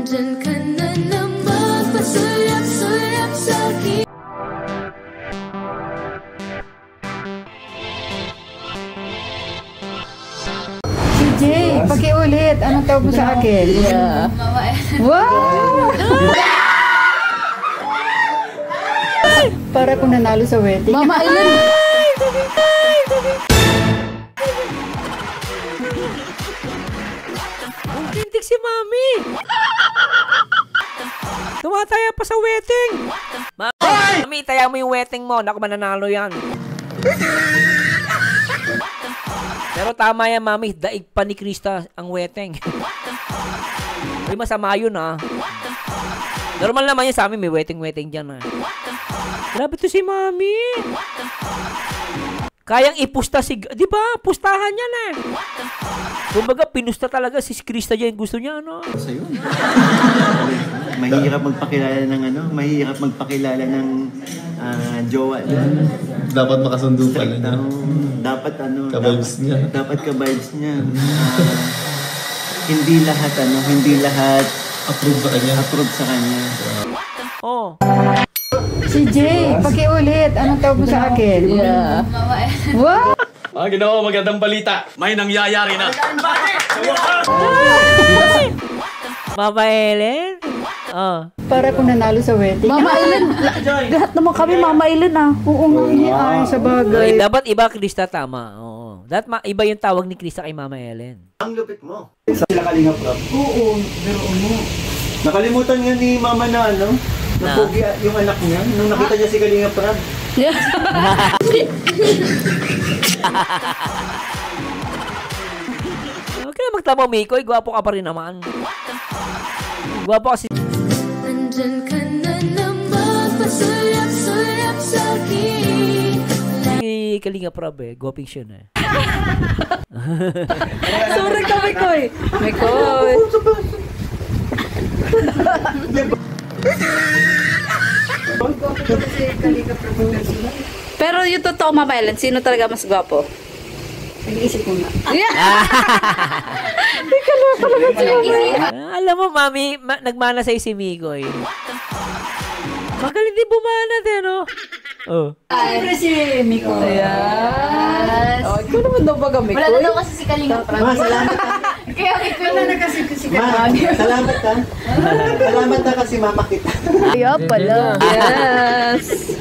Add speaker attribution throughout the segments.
Speaker 1: Nandyan ka na naman, pasulap-sulap sa'kin.
Speaker 2: CJ, pakiulit. Anong tawag mo sa akin?
Speaker 1: Yeah.
Speaker 2: Wow! Para kung nanalo sa wedding.
Speaker 1: Mama Ellen.
Speaker 3: Tintik si Mami. Tumataya pa sa wedding. Mami, taya mo yung wedding mo. Naku, mananalo yan. Pero tama yan, Mami. Daig pa ni Krista ang wedding. Uy, masama yun, ah. Normal naman yan sa amin. May wedding dyan, ah. Grabe to si Mami. Kayang ipusta si... Di ba? Pustahan yan, eh. Kumbaga, pinusta talaga si Krista dyan. Gusto niya, ano?
Speaker 4: Sa yun. Mahirap magpakilala ng ano, mahirap magpakilala ng jowa.
Speaker 5: Dapat makasundo pa rin.
Speaker 4: Dapat ano,
Speaker 5: ka-vibes niya.
Speaker 4: Dapat ka-vibes niya. Hindi lahat
Speaker 5: Approve sa kanya.
Speaker 4: approve sa kanya.
Speaker 3: Oh.
Speaker 2: CJ, pakiulit. Anong tawag mo sa akin?
Speaker 1: Yeah.
Speaker 2: Wow!
Speaker 6: Ginawa, magandang balita. May nangyayari na.
Speaker 3: Mama Ellen? Oh.
Speaker 2: Para kung nanalo sa wedding.
Speaker 1: Mama Ellen. Lahat naman kami Mama Ellen, ah.
Speaker 2: Oo nga niya. Ay, sa bagay.
Speaker 3: Dapat iba, Krista, tama. Oo. Dapat iba yung tawag ni Krista kay Mama Ellen.
Speaker 4: Ang lupit mo. Sila Kalinga Prab. Oo, pero ano. Nakalimutan nga ni Mama na ano, napogi yung anak niya nung nakita niya si Kalinga Prab.
Speaker 3: Okay na magtama, Mikoy. Gwapo ka pa rin naman. Gwapo kasi.
Speaker 1: Nandyan ka na naman, pasulap-sulap sa'kin.
Speaker 3: Si Kalinga Prab, eh. Gwaping siya na, eh.
Speaker 2: Sorry ka, Mikoy. Mikoy.
Speaker 7: Pero yung totoo, Mama Ellen, sino talaga mas gwapo?
Speaker 2: Nag-iisip ko nga.
Speaker 3: Alam mo, Mami, nagmana sa'yo si Mikoy. Magaling din bumana din, no? Oh.
Speaker 2: Siyempre si Mikoy.
Speaker 1: Yes.
Speaker 2: Oh, ikaw naman daw baga, Mikoy.
Speaker 1: Wala na daw kasi si Kalinga Prab.
Speaker 4: Ma, salamat ka.
Speaker 1: Kaya Mikoy.
Speaker 2: Wala na kasi si
Speaker 4: Ma, salamat ka. Salamat ka kasi mama kita.
Speaker 1: Kaya pala.
Speaker 7: Yes!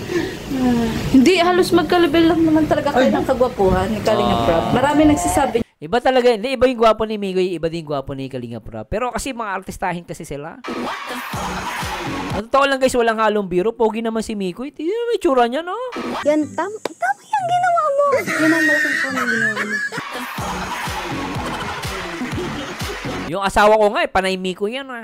Speaker 7: Hindi, halos magkalabel lang naman talaga kayo ng kagwapuhan ni Kalinga Prab. Marami nagsasabi.
Speaker 3: Iba talaga, hindi, iba yung gwapo ni Mikoy, iba din yung gwapo ni Kalinga Prab. Pero kasi mga artistahin kasi sila. Ang totoo lang guys, walang halong biro. Pogi naman si Mikoy. Tignan mo yung tsura niya, no?
Speaker 8: Yan, tama yung ginawa mo. Yan ang malaking tama yung ginawa mo.
Speaker 3: Yung asawa ko nga, panay Mikoy yan, ah.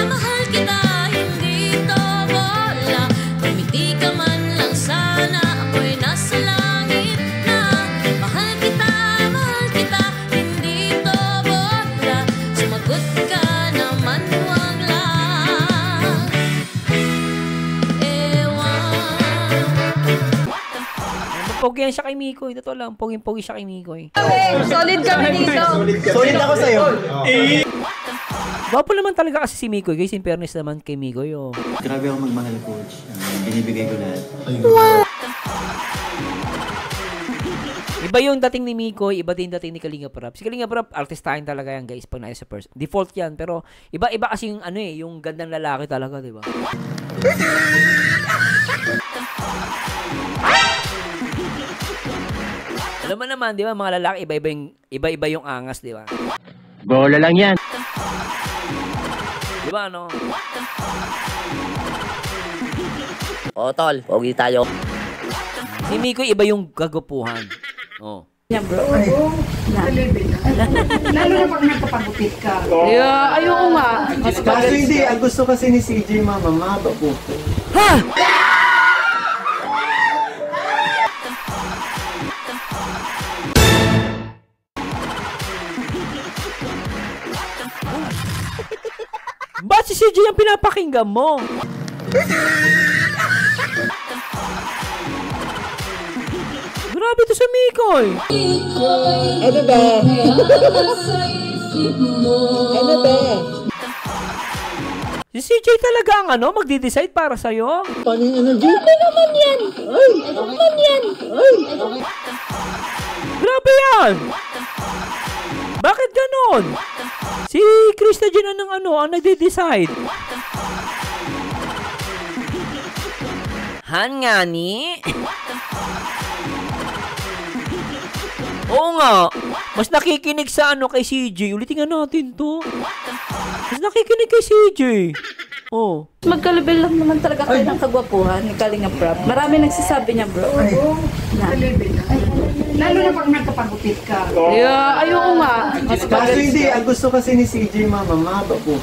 Speaker 1: Mahal kita, hindi to bola. Kumiti ka man lang sana, ako'y nasa langit na. Mahal kita, hindi to bola. Sumagot ka naman, huwag lang.
Speaker 3: Pogi yan siya kay Mikoy. Totoo lang, pogi siya kay Mikoy.
Speaker 7: Solid kami dito.
Speaker 4: Solid ako sa'yo.
Speaker 3: Gwapo naman talaga kasi si Mikoy. Guys, in fairness naman kay Mikoy, oh.
Speaker 4: Grabe ako magmahal, coach. Binibigay ko lahat.
Speaker 3: Iba yung dating ni Mikoy, iba din dating ni Kalinga Prab. Si Kalinga Prab, artistahin talaga yan, guys, pag nasa person. Default yan, pero iba kasi yung ano eh, yung gandang lalaki talaga, di ba? Alam mo naman, di ba, mga lalaki, iba-iba yung angas, di ba?
Speaker 6: Bola lang yan.
Speaker 3: Di ba, ano?
Speaker 9: O, tol, pogi tayo.
Speaker 3: Si Mikoy, iba yung gagupuhan. Oh.
Speaker 2: Yan, bro. Lalo na pag nagpapagupit ka.
Speaker 7: Yeah, ayoko nga. Mas
Speaker 4: Kaso hindi, ang gusto kasi ni CJ, mama, mahaba po.
Speaker 3: Ha! Ba't si CJ ang pinapakinggan mo? Grabe to sa Mikoy.
Speaker 2: Ano ba? Ano ba?
Speaker 3: Si CJ talaga ang magde-decide para sa'yo.
Speaker 8: Ano naman yan? Ano naman yan?
Speaker 3: Grabe yan! Bakit ganon? Si Krista Jean ang nagde-decide. Han nga ni? Oo nga. Mas nakikinig sa kay CJ. Ulitin nga natin to. Mas nakikinig kay CJ. Oh.
Speaker 7: Magka-level lang naman talaga kayo ng kagwapuhan ni Kalinga Prab. Marami nagsasabi niya, bro.
Speaker 2: Lalo na pag nagkapagupit ka.
Speaker 7: Yeah, ayoko nga. Mas
Speaker 4: Kaso hindi, ang gusto kasi ni CJ, mama, mahaba po.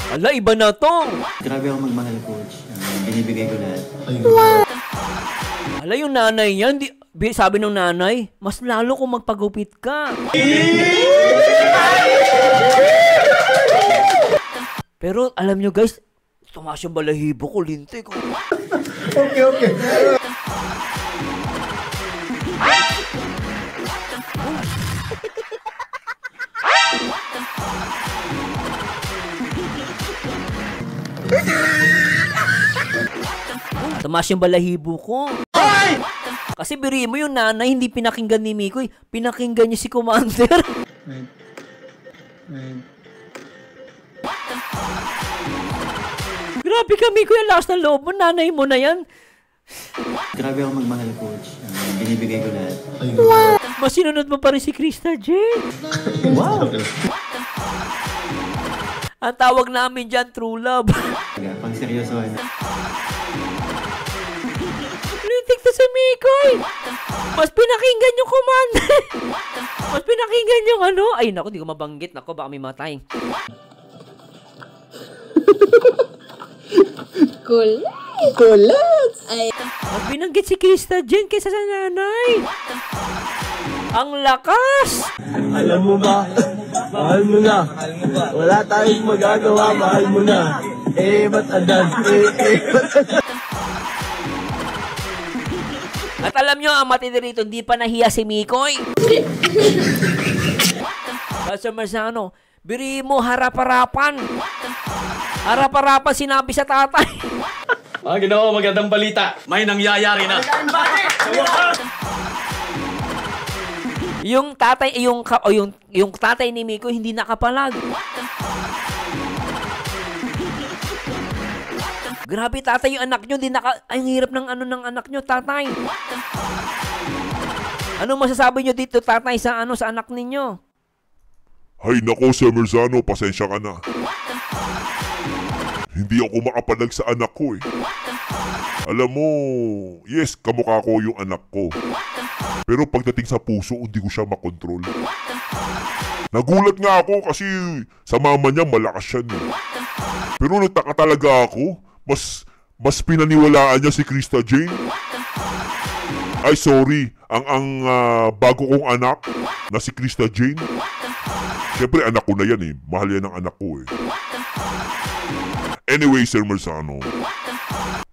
Speaker 3: Ala, iba na to.
Speaker 4: Grabe ako magmahal, coach. Binibigay ko lahat.
Speaker 3: Ala, yung nanay niya, sabi ng nanay, mas lalo kung magpagupit ka. Pero alam nyo guys, tumaas yung balahibo ko, lintik ko.
Speaker 4: Okay.
Speaker 3: Tumaas yung balahibo ko. Kasi biri mo yung nanay, hindi pinakinggan ni Mikoy. Pinakinggan niya si Commander. Grabe ka, Mikoy. Ang lakas ng loob mo. Nanay mo na yan.
Speaker 4: Grabe ako magmahal, coach. Binibigay ko lahat.
Speaker 3: Mas sinunod mo pa rin si Krista Jean.
Speaker 4: Wow!
Speaker 3: Ang tawag namin dyan, true love.
Speaker 4: Pang seryosohan.
Speaker 3: Lintik to si Mikoy. Mas pinakinggan yung Commander. Mas pinakinggan yung Ay, naku, di ko mabanggit. Naku, baka may matay.
Speaker 8: Kulat!
Speaker 3: Mas binanggit si Krista Jean kaysa sa nanay. Ang lakas!
Speaker 6: Alam mo ba? Mahal mo na. Wala tayong magagawa, mahal mo na. Ba't adan?
Speaker 3: At alam nyo, ang matindi rito, hindi pa nahiya si Mikoy. Customer sa biri mo, harap-harapan. Harap-harapan sinabi sa tatay.
Speaker 6: Ginawa magandang balita. May nangyayari na.
Speaker 3: Yung tatay, yung tatay ni Mikoy hindi nakapalag. Grabe tatay, yung anak nyo, ang hirap ng ng anak nyo, tatay. Ano masasabi nyo dito, tatay, sa sa anak ninyo?
Speaker 10: Hay nako, Sir Merzano, pasensya ka na. Hindi ako makapalag sa anak ko eh. Alam mo, yes, kamukha ko yung anak ko. Pero pagdating sa puso, hindi ko siya makontrol. Nagulat nga ako kasi sa mama niya malakas siya eh. Pero nagtaka talaga ako, mas pinaniwalaan niya si Krista Jean. Ay sorry, ang bago kong anak na si Krista Jean. Siyempre anak ko na yan eh, mahal yan ang anak ko eh. Anyway, Sir Merzano,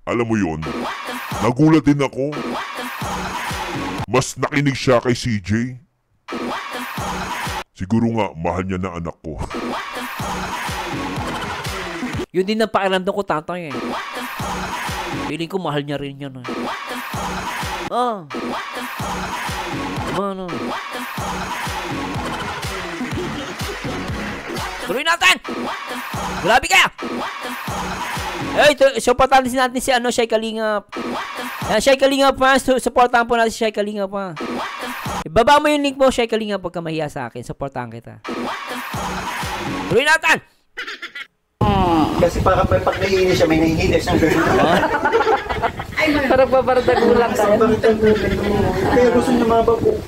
Speaker 10: alam mo yon, nagulat din ako. Mas nakinig siya kay CJ. Siguro nga, mahal niya na anak ko.
Speaker 3: Yun din ang pakiramdam ko, tatay eh. Feeling ko mahal niya rin yan eh. Tuloy natin! Grabe ka! Supportan natin si Shai Kalingap. Shai Kalingap pa, supportan po natin si Shai Kalingap pa. Ibaba mo yung link mo, Shai Kalingap, pagka mahiya sa akin. Supportan kita. Tuloy natin!
Speaker 4: Kasi para pag naiinis siya, may naiinis siya.
Speaker 7: Parang babardagulang ka.
Speaker 4: Kaya gusto niya mababo.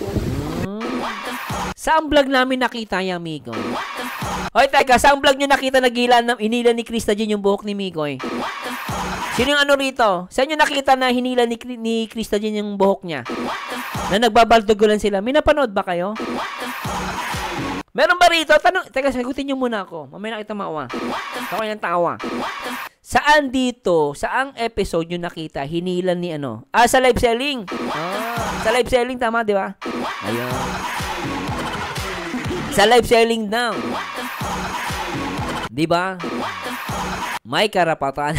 Speaker 3: Saan vlog namin nakita yung Mikoy? Hoy, teka, saan vlog nyo nakita hinila ni Krista Jean yung buhok ni Mikoy? Sino yung rito? Saan nyo nakita na hinila ni Krista Jean yung buhok niya? Na nagbabaldagulan sila. May napanood ba kayo? Meron ba rito? Teka, sagutin nyo muna ako. Mamaya nakita mawa. Ako yung tawa. Saan dito, saang episode yung nakita, hinilan ni ano? Sa live selling. Sa live selling, tama, di ba? Ayun. Sa live selling daw. Di ba? May karapatan.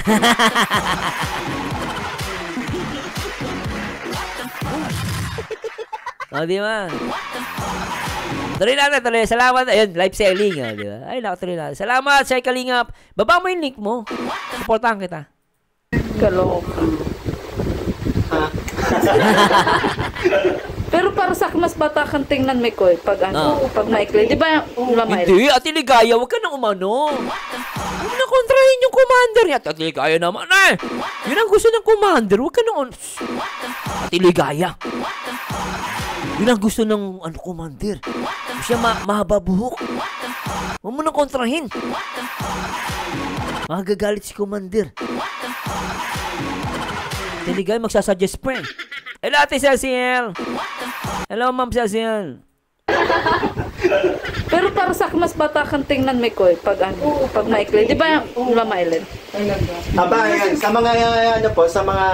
Speaker 3: Di ba? Tuloy natin, tuloy. Salamat. Ayun, live selling. Di ba? Ay, tuloy natin. Salamat, Shay Kalingap. Baba mo yung link mo. Supportahan kita.
Speaker 7: Kaloka. Pero para sa akin, mas bata kang tingnan, Mikoy. Pag pag maikli. Di ba yung lamay?
Speaker 3: Hindi, Ate Ligaya, huwag ka nang umano. Huwag na kontrahin yung commander niya. Ate Ligaya naman, yun ang gusto ng commander. Huwag ka nang Ate Ligaya. Yun ang gusto ng commander. Gusto siya mahaba buhok. Huwag mo nang kontrahin. Magagalit si commander. Ate Ligaya, magsasuggest pa. Hello, Ate Cecil. Hello, Ma'am Cecil.
Speaker 7: Pero para sa akin, mas bata kang tingnan, Mikoy. Pag maikli. Di ba yung lamay, Len?
Speaker 4: Ayan. Sa mga, sa mga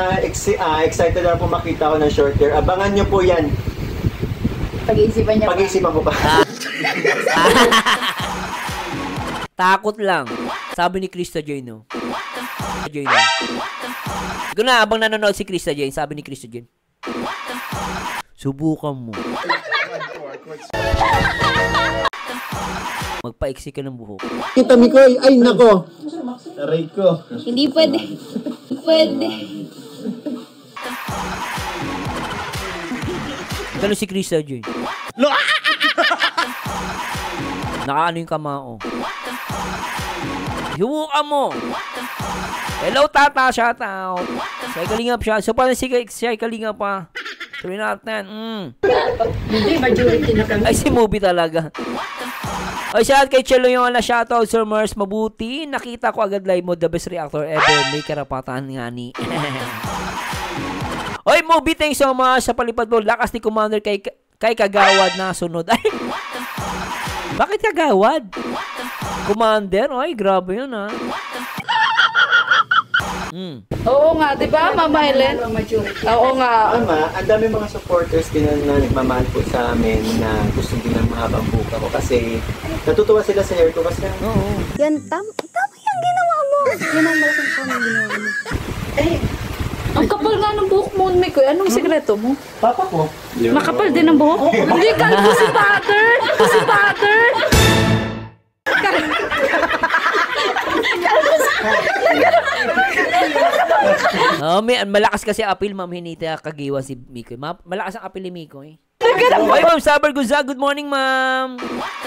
Speaker 4: excited na po makita ko ng short hair, abangan nyo po yan.
Speaker 2: Pag-iisipan niya
Speaker 4: Pag-iisipan ko pa.
Speaker 3: Takot lang. Sabi ni Krista Jane, no? Ikaw na, abang nanonood si Krista Jane, sabi ni Krista Jane, subukan mo. Magpaiksi ka ng buhok.
Speaker 6: Kita, Mikoy. Ay, nako. Aray ko.
Speaker 8: Hindi pwede. Pwede.
Speaker 3: Gano'n si Krista Jane. Nakaano yung kamao. Hiwukan mo. Hello, Tata. Shout out. Shay Kalingap siya. So, paano si Shay Kalingap pa? Tuloy natin.
Speaker 2: Hindi, majority na kami.
Speaker 3: Ay, si movie talaga. Ay, shout kay Chelo yung shout out, Sir Mars. Mabuti. Nakita ko agad live mo. The best reactor ever. May karapatan nga ni. Oy, movie, thanks so much sa palipad mo. Lakas ni Commander kay Kagawad na sunod. Ay, bakit Kagawad? Commander? Ay, grabe yun, ha?
Speaker 7: Oo nga, di ba, Mama Helen? Oo nga.
Speaker 4: Mama, ang dami mga supporters din na nagmamahal po sa amin na gusto din ng mahabang buka ko kasi natutuwa sila sa hair ko kasi
Speaker 8: Yan, tama yung ginawa mo. Yan ang malaking po ng ginawa mo.
Speaker 7: Ang kapal nga ng buhok mo, Mikoy. Anong sikreto mo?
Speaker 4: Papa ko.
Speaker 7: Makapal din ang buhok? Hindi, kalbo si Butter! Si Butter!
Speaker 3: Malakas kasi appeal, Ma'am Hinita Kagiwa si Mikoy. Malakas ang appeal ni Mikoy. Oy, Ma'am Sabar Gonzaga. Good morning, Ma'am.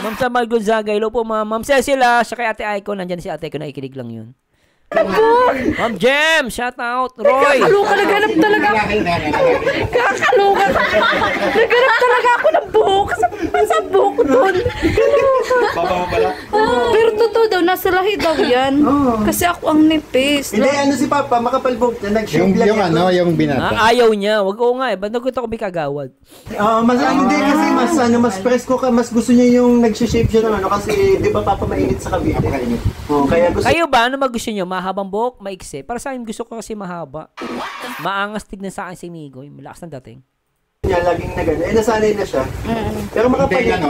Speaker 3: Ma'am Sabar Gonzaga. Hello po, Ma'am. Ma'am Cecila. Siya kay Ate Aiko. Nandyan si Ate Aiko. Naikinig lang yun. Ma'am Jem, shout out. Roy.
Speaker 7: Kakaloka, naghanap talaga ako. Kakaloka. Naghanap talaga ako ng buhok. Sa buhok doon.
Speaker 4: Papa mo pala?
Speaker 7: Pero totoo daw, nasa lahi daw yan. Kasi ako ang nipis.
Speaker 4: Hindi, si Papa, makapalbog. Nag-shave lang
Speaker 6: yung binata.
Speaker 3: Ayaw niya. Wag ko nga eh. Ba't nagkita ko Kagawad?
Speaker 4: Mas hindi kasi mas presko ka, mas gusto niya yung nag-shave siya ng kasi di ba Papa mainit sa Cavite. Kaya gusto.
Speaker 3: Kayo ba? Ano gusto niyo? Mahabang buhok, maikse? Para sa akin, gusto ko kasi mahaba. Maangas tignan sa akin si Migoy. Malakas ng dating.
Speaker 4: Niya, laging na gano'n. Nasanay na siya. Pero makapal yan.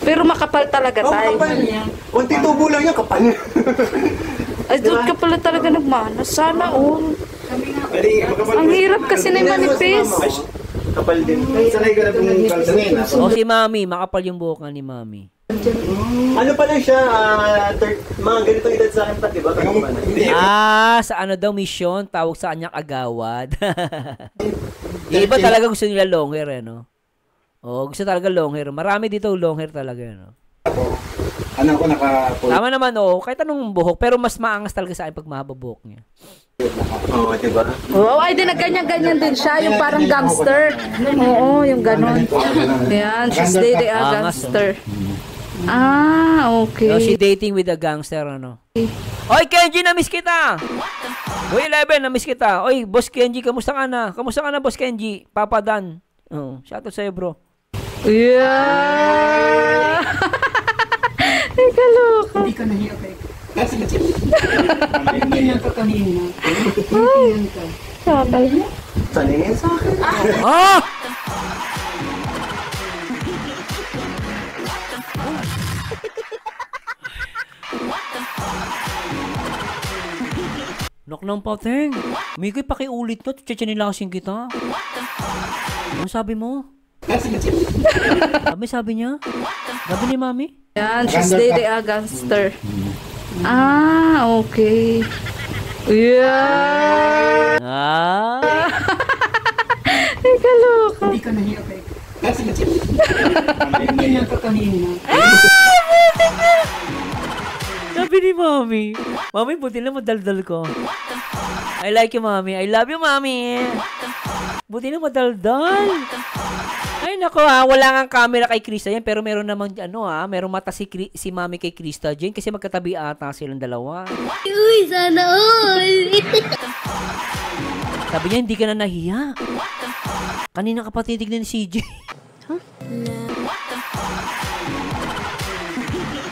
Speaker 7: Pero makapal talaga tayo.
Speaker 4: Makapal niya. Unti tubo lang yan, kapal niya.
Speaker 7: Ay, doon ka pala talaga nagmanas. Sana all. Ang hirap kasi na manipis.
Speaker 4: Kapal din. Sanay ka na pong kalsanin.
Speaker 3: Si Mami. Makapal yung buhok ni Mami.
Speaker 4: Ano pa lang siya, mga ganitong edad sa akin pa, diba?
Speaker 3: Sa ano daw mission, tawag sa kanya Kagawad. Iba talaga gusto nila long hair, no? Gusto talaga long hair. Marami dito long hair talaga, no?
Speaker 6: Ano ako
Speaker 3: Tama naman, kahit anong buhok, pero mas maangas talaga sa akin pag mahaba buhok niya.
Speaker 4: Diba?
Speaker 7: Ay, din ganyan din siya, yung parang gangster. Oo, yung ganon. Yan, she's dating a gangster. Okay.
Speaker 3: So, she dating with a gangster, ano? Oy, Kenji, na-miss kita! Boy 11, na-miss kita. Oy, Boss Kenji, kamusta ka na? Kamusta ka na, Boss Kenji? Papa Dan. Shout out sa'yo, bro.
Speaker 7: Yeah! Ay, kaloka.
Speaker 2: Hindi ka nahiya kay... Kasi ganyan ka kanina. Ganyan ka.
Speaker 7: Sabay mo.
Speaker 4: Saningin sa akin.
Speaker 3: Ah! Nok ng pateng. Mikoy, pakiulit na. Chichinilasin kita. Ano sabi mo? Sabi niya? Sabi ni Mami?
Speaker 7: Yan, she's dating a gangster. Ah, okay. Yeah!
Speaker 3: Ah!
Speaker 7: Ay, kaloka.
Speaker 2: Hindi ka nahiya kay... Kasi ganyan ka kanina.
Speaker 3: Sabi ni Mami. Mami, buti na madaldal ko. I like you, Mami. I love you, Mami. Buti na madaldal. Ay, nako wala nga camera kay Krista yan, pero meron namang, merong mata si Mami kay Krista Jane, kasi magkatabi ata silang dalawa.
Speaker 8: Uy, sana all!
Speaker 3: Sabi niya, hindi ka na nahiya. Kanina ka pa titignan ni CJ.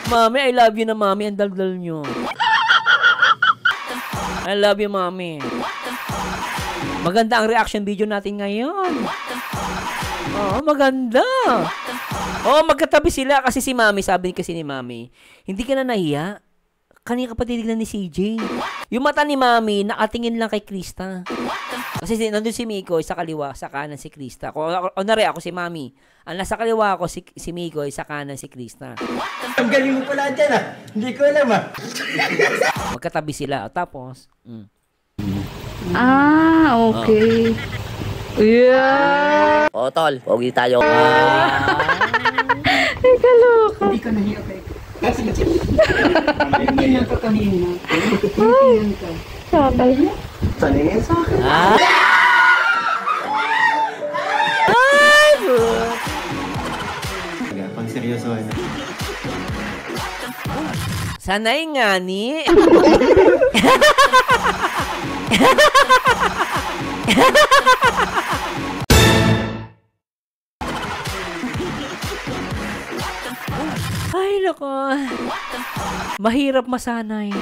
Speaker 3: Mami, I love you na, Mami. Ang daldal nyo. I love you, Mami. Maganda ang reaction video natin ngayon. Oo, maganda. Oo, magkatabi sila kasi si Mami, sabi kasi ni Mami, hindi ka na nahiya. Kanina ka pa titignan ni CJ. Yung mata ni Mami, nakatingin lang kay Krista. Kasi nandun si Miko, sa kaliwa, sa kanan si Krista. Ako si Mami. Ang nasa kaliwa ako, si Miko, sa kanan si Krista.
Speaker 6: Ang galing mo pala dyan ah. Hindi ko alam ah.
Speaker 3: Magkatabi sila. Tapos,
Speaker 7: Ah, okay. Yeah!
Speaker 9: O, tol, pogi tayo.
Speaker 7: Ay, kaloka.
Speaker 2: Hindi ka nahiya kay... Kasi ganyan ka kanina. Ganyan ka.
Speaker 7: Sabay mo.
Speaker 4: Saningin sa akin.
Speaker 3: ay, but.
Speaker 5: Pang seryoso na.
Speaker 3: Sanay nga ni. Ay, nako. Mahirap masanay.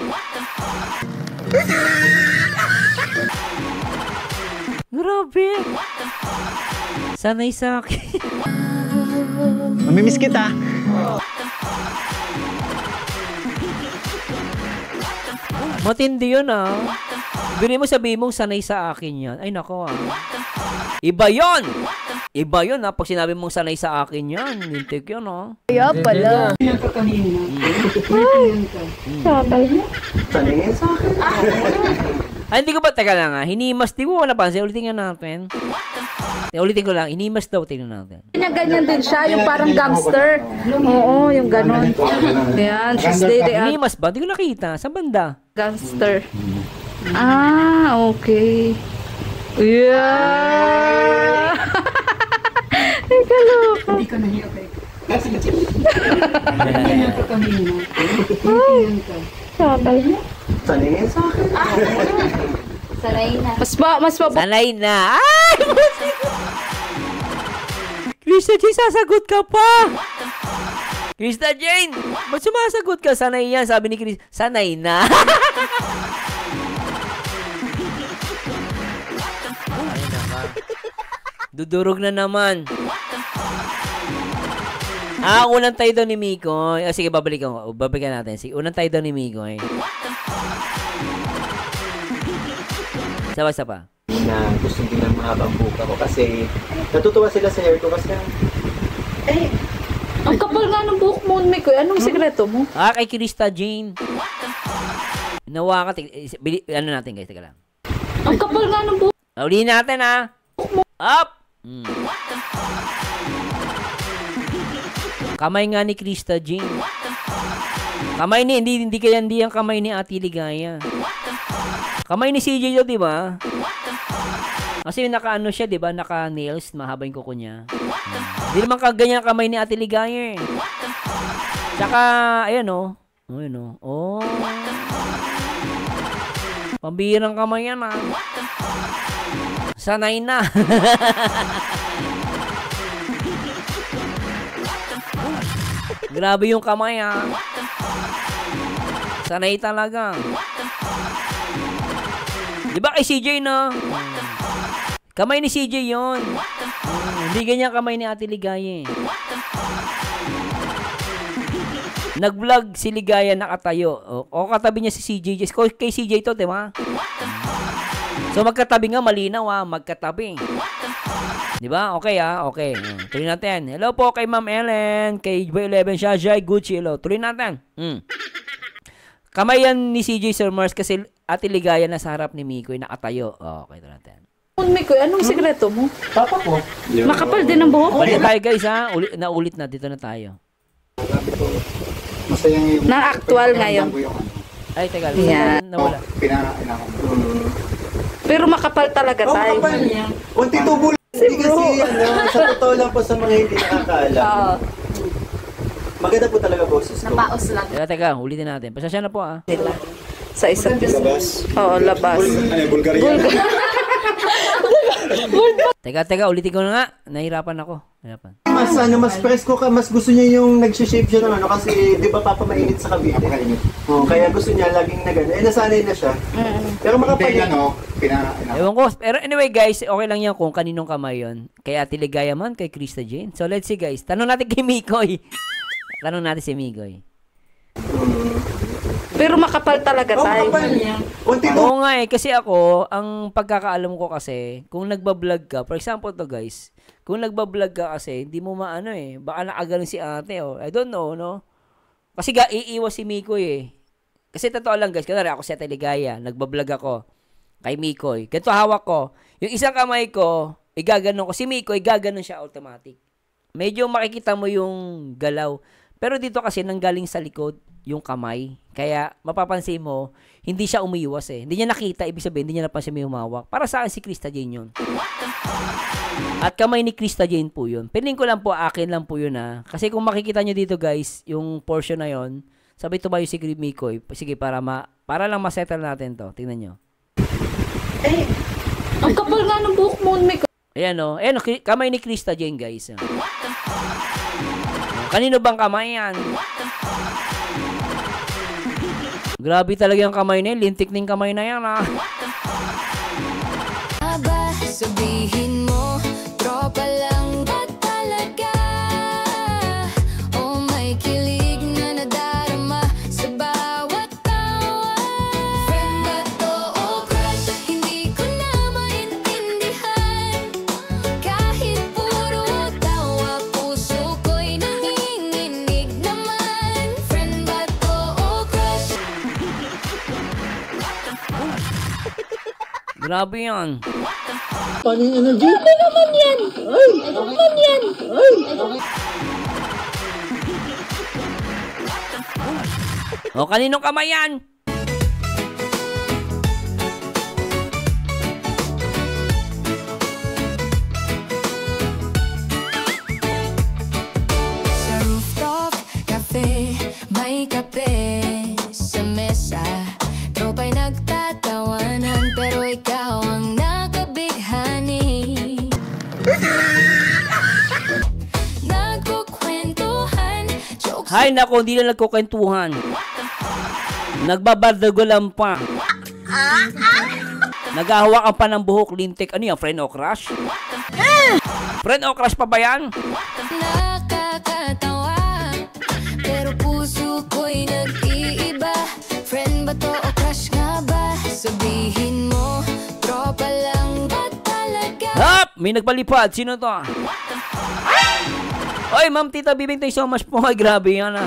Speaker 3: Grabe. Sanay sa akin.
Speaker 6: Mamimiss kita.
Speaker 3: Matindi yun Bili mo sabihin mong sanay sa akin yan. Ay, nako Iba yun! Iba yun Pag sinabi mong sanay sa akin yan, lintik yun
Speaker 7: Kaya pala.
Speaker 2: Ganyan ka kanina. Ganyan ka.
Speaker 7: Sabay mo.
Speaker 4: Saningin sa akin.
Speaker 3: Ay, hindi ko ba? Teka lang hinimas. Di ko napansin. Ulitin nga natin. Ulitin ko lang. Hinimas daw. Tingnan natin.
Speaker 7: Ganyan din siya, yung parang gangster. Oo, yung ganon. Yan, she's dating a
Speaker 3: Hinimas ba? Hindi ko nakita. Sa banda.
Speaker 7: gangster. Ah, okay. Yeah! Ay, kaloka.
Speaker 2: Hindi ka nahiya kay... Kasi ganyan ka kanina. Ganyan ka.
Speaker 7: Sabay mo.
Speaker 4: Saningin sa akin.
Speaker 8: Sanay na.
Speaker 7: Mas
Speaker 3: Sanay na. Ay! Krista Jane, sasagot ka pa! Krista Jane! Ba't sumasagot ka? Sanay yan. Sabi ni Chris, sanay na. Ay, naka. Dudurog na naman. Unang tayo daw ni Mikoy. Sige, babalikan natin. Sige, unang tayo daw ni Mikoy. Isa pa.
Speaker 4: Na gusto din ng mahabang buka ko kasi natutuwa sila sa hair ko kasi
Speaker 7: ang kapal nga ng buhok mo, Mikoy. Anong sekreto mo?
Speaker 3: Kay Krista Jane. Nawa ka. Ano natin, guys? Teka lang.
Speaker 7: Ang kapal nga ng buhok.
Speaker 3: Ulihin natin, Up! Kamay nga ni Krista Jane. Kamay ni, hindi ang kamay ni Ate Ligaya. Kamay ni CJ yun, di ba? Kasi naka-ano siya, di ba? Naka-nails, mahaba yung kuko niya. Hindi naman kaganyan kamay ni Ate Ligaya Tsaka, ayan Oh. Pambihirang kamay yan, Sanay na. Grabe yung kamay ah. Sanay talaga. Di ba kay CJ na? Kamay ni CJ yon. Hindi ganyan kamay ni Ate Ligaya eh. Nag-vlog si Ligaya nakatayo. O katabi niya si CJ. Kay CJ to, di ba? So magkatabi nga, malinaw ah. Magkatabi. Di ba? Okay ah. Okay. Tuloy natin. Hello po kay Ma'am Ellen. Kay Boy 11 siya. Jai Gucci. Hello. Tuloy natin. Kamay yan ni CJ Sir Mars kasi Ate Ligaya nasa harap ni Mikoy nakatayo. Okay, tuloy natin.
Speaker 7: Mikoy, anong sikreto mo?
Speaker 4: Papa ko.
Speaker 7: Makapal din ang buhok.
Speaker 3: Balik tayo guys ha. Naulit na. Dito na tayo.
Speaker 2: Masaya yung...
Speaker 7: Na actual ngayon.
Speaker 3: Ay, teka.
Speaker 7: Yan.
Speaker 3: Nawala.
Speaker 7: Pero makapal talaga tayo.
Speaker 4: Kunti tubo lang. Hindi kasi sa totoo lang po sa mga hindi nakakaalam. Maganda po talaga boses ko.
Speaker 8: Napaos lang.
Speaker 3: Teka. Ulitin natin. Pasasya na po ah.
Speaker 7: Sa isa't isa. Oo, labas.
Speaker 6: Bulgaria.
Speaker 3: Teka. Ulitin ko na nga. Nahirapan ako.
Speaker 4: Mas presko ka, mas gusto niya yung nag-shape siya ng kasi di ba papamainit sa Cavite. Kaya gusto niya laging na gano'n. Nasanay na siya. Pero makapal
Speaker 3: Ewan ko. Pero anyway guys, okay lang yan kung kaninong kamay yun. Kay Ate Ligaya man, kay Krista Jane. So let's see guys. Tanong natin kay Mikoy. Tanong natin si Mikoy.
Speaker 7: Pero makapal talaga tayo.
Speaker 3: Oo nga eh. Kasi ako, ang pagkakaalam ko kasi, kung nagbablog ka, for example to guys, kung nagbablog ka kasi, hindi mo maano eh. Baka nakagaling si ate oh. I don't know, no? Kasi iiwas si Mikoy eh. Kasi totoo lang guys, kunwari ako si Ate Ligaya, nagbablog ako kay Mikoy. Ganito hawak ko. Yung isang kamay ko, igaganon ko. Si Mikoy, igaganon siya automatic. Medyo makikita mo yung galaw. Pero dito kasi nanggaling sa likod yung kamay. Kaya mapapansin mo, hindi siya umiiwas eh. Hindi niya nakita, ibig sabihin, hindi niya napansin may humawak. Para sa akin si Krista Jane yun. At kamay ni Krista Jane po yun. Piling ko lang po, akin lang po yun ha. Kasi kung makikita nyo dito guys, yung portion na yun, sabi tumayo si Mikoy. Sige, para lang masettle natin to. Tingnan nyo.
Speaker 7: Eh, ang kapal nga ng buhok mo, Mikoy.
Speaker 3: Ayan o. Ayan o, kamay ni Krista Jane guys. Kanino bang kamay yan? Grabe talaga yung kamay na yun. Lintik ng kamay na yan ha.
Speaker 1: Aba, sabihin mo, tropa lang ba talaga? O may kilig na nadarama sa bawat tawa? Friend ba to o crush? Hindi ko na maintindihan. Kahit puro tawa, puso ko'y nanginginig naman. Friend ba to o crush?
Speaker 3: Grabe yan.
Speaker 2: Paano yung energy? Ano naman yan? Ay! Ano naman yan? Ay!
Speaker 3: O, kaninong kamay yan?
Speaker 1: Sa rooftop cafe, may kape sa mesa. Tropa'y nagtatawanan, pero ikaw ang nakabighani. Nagkukwentuhan, jokes.
Speaker 3: Hay nako, hindi na nagkukwentuhan. Nagbabardagulan pa. Naghahawakan pa ng buhok, lintik. Ano yan, friend o crush? Friend o crush pa ba yan?
Speaker 1: Nakakatawa, pero puso ko'y nag-iiba. Friend ba to o crush nga ba? Sabihin mo, tropa lang ba talaga?
Speaker 3: Hop! May nagpalipad. Sino to? Oy, Ma'am Tita Bibing, thank you so much po. Ay, grabe yan ah.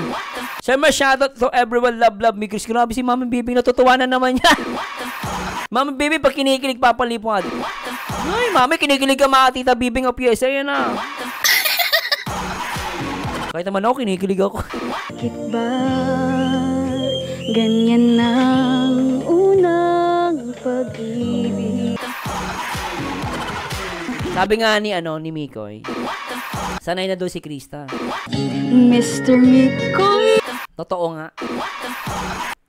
Speaker 3: Sir, shoutout to everyone. Love me, Chris. Grabe si Ma'am Bibing. Natutuwa na naman yan. Ma'am Bibing, pag kinikilig papalipad. Ay, Mami, kinikilig ka mga Tita Bibing o pyesa. Yan ah. Kahit naman ako, kinikilig ako.
Speaker 8: Bakit ba ganyan ang unang pag-ibig?
Speaker 3: Sabi nga ni Mikoy, sanay na doon si Krista.
Speaker 8: Mr. Mikoy!
Speaker 3: Totoo nga.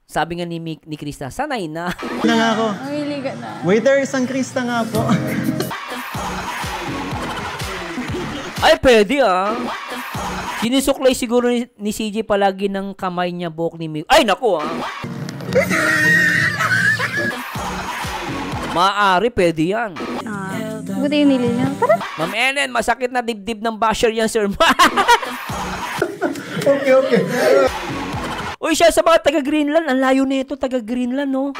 Speaker 3: Sabi nga ni Krista, sanay na.
Speaker 6: Na nga ako.
Speaker 8: Mamili ka na.
Speaker 6: Waiter, isang Krista nga po.
Speaker 3: Ay, pwede ah. Sinusuklay siguro ni CJ palagi ng kamay niya buhok ni Mick. Ay, naku Maaari, pwede yan.
Speaker 8: Buti yung nilinaw. Tara.
Speaker 3: Ma'am Ellen, masakit na dibdib ng basher yan, sir.
Speaker 4: Okay.
Speaker 3: Uy, siya sa mga taga-Greenland. Ang layo nito, taga-Greenland, no?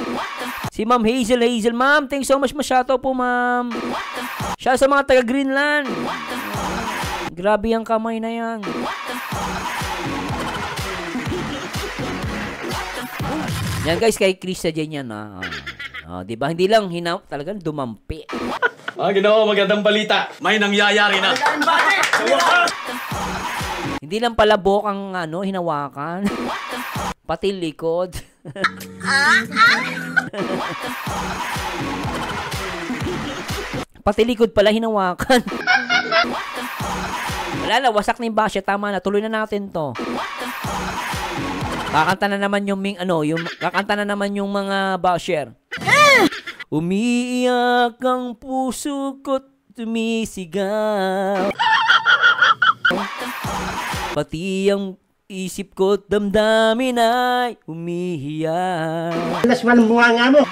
Speaker 3: Si Ma'am Hazel. Ma'am, thanks so much. Masyado po, ma'am. Siya sa mga taga-Greenland. Grabe ang kamay na yan. Yan, guys, kay Krista dyan yan, ha? Diba? Hindi lang talagang dumampi.
Speaker 6: Ginoo, magandang balita. May nangyayari na.
Speaker 3: Hindi lang pala buhok ang hinawakan. Pati likod. Pati likod pala hinawakan. Wala na, wasak na yung basya. Tama na, tuloy na natin to. Kakanta na naman kakanta na naman yung mga basher. Umiiyak ang puso ko't tumisigaw. Pati ang isip ko't damdamin ay umihiyak.
Speaker 4: Alas man bunga nga mo.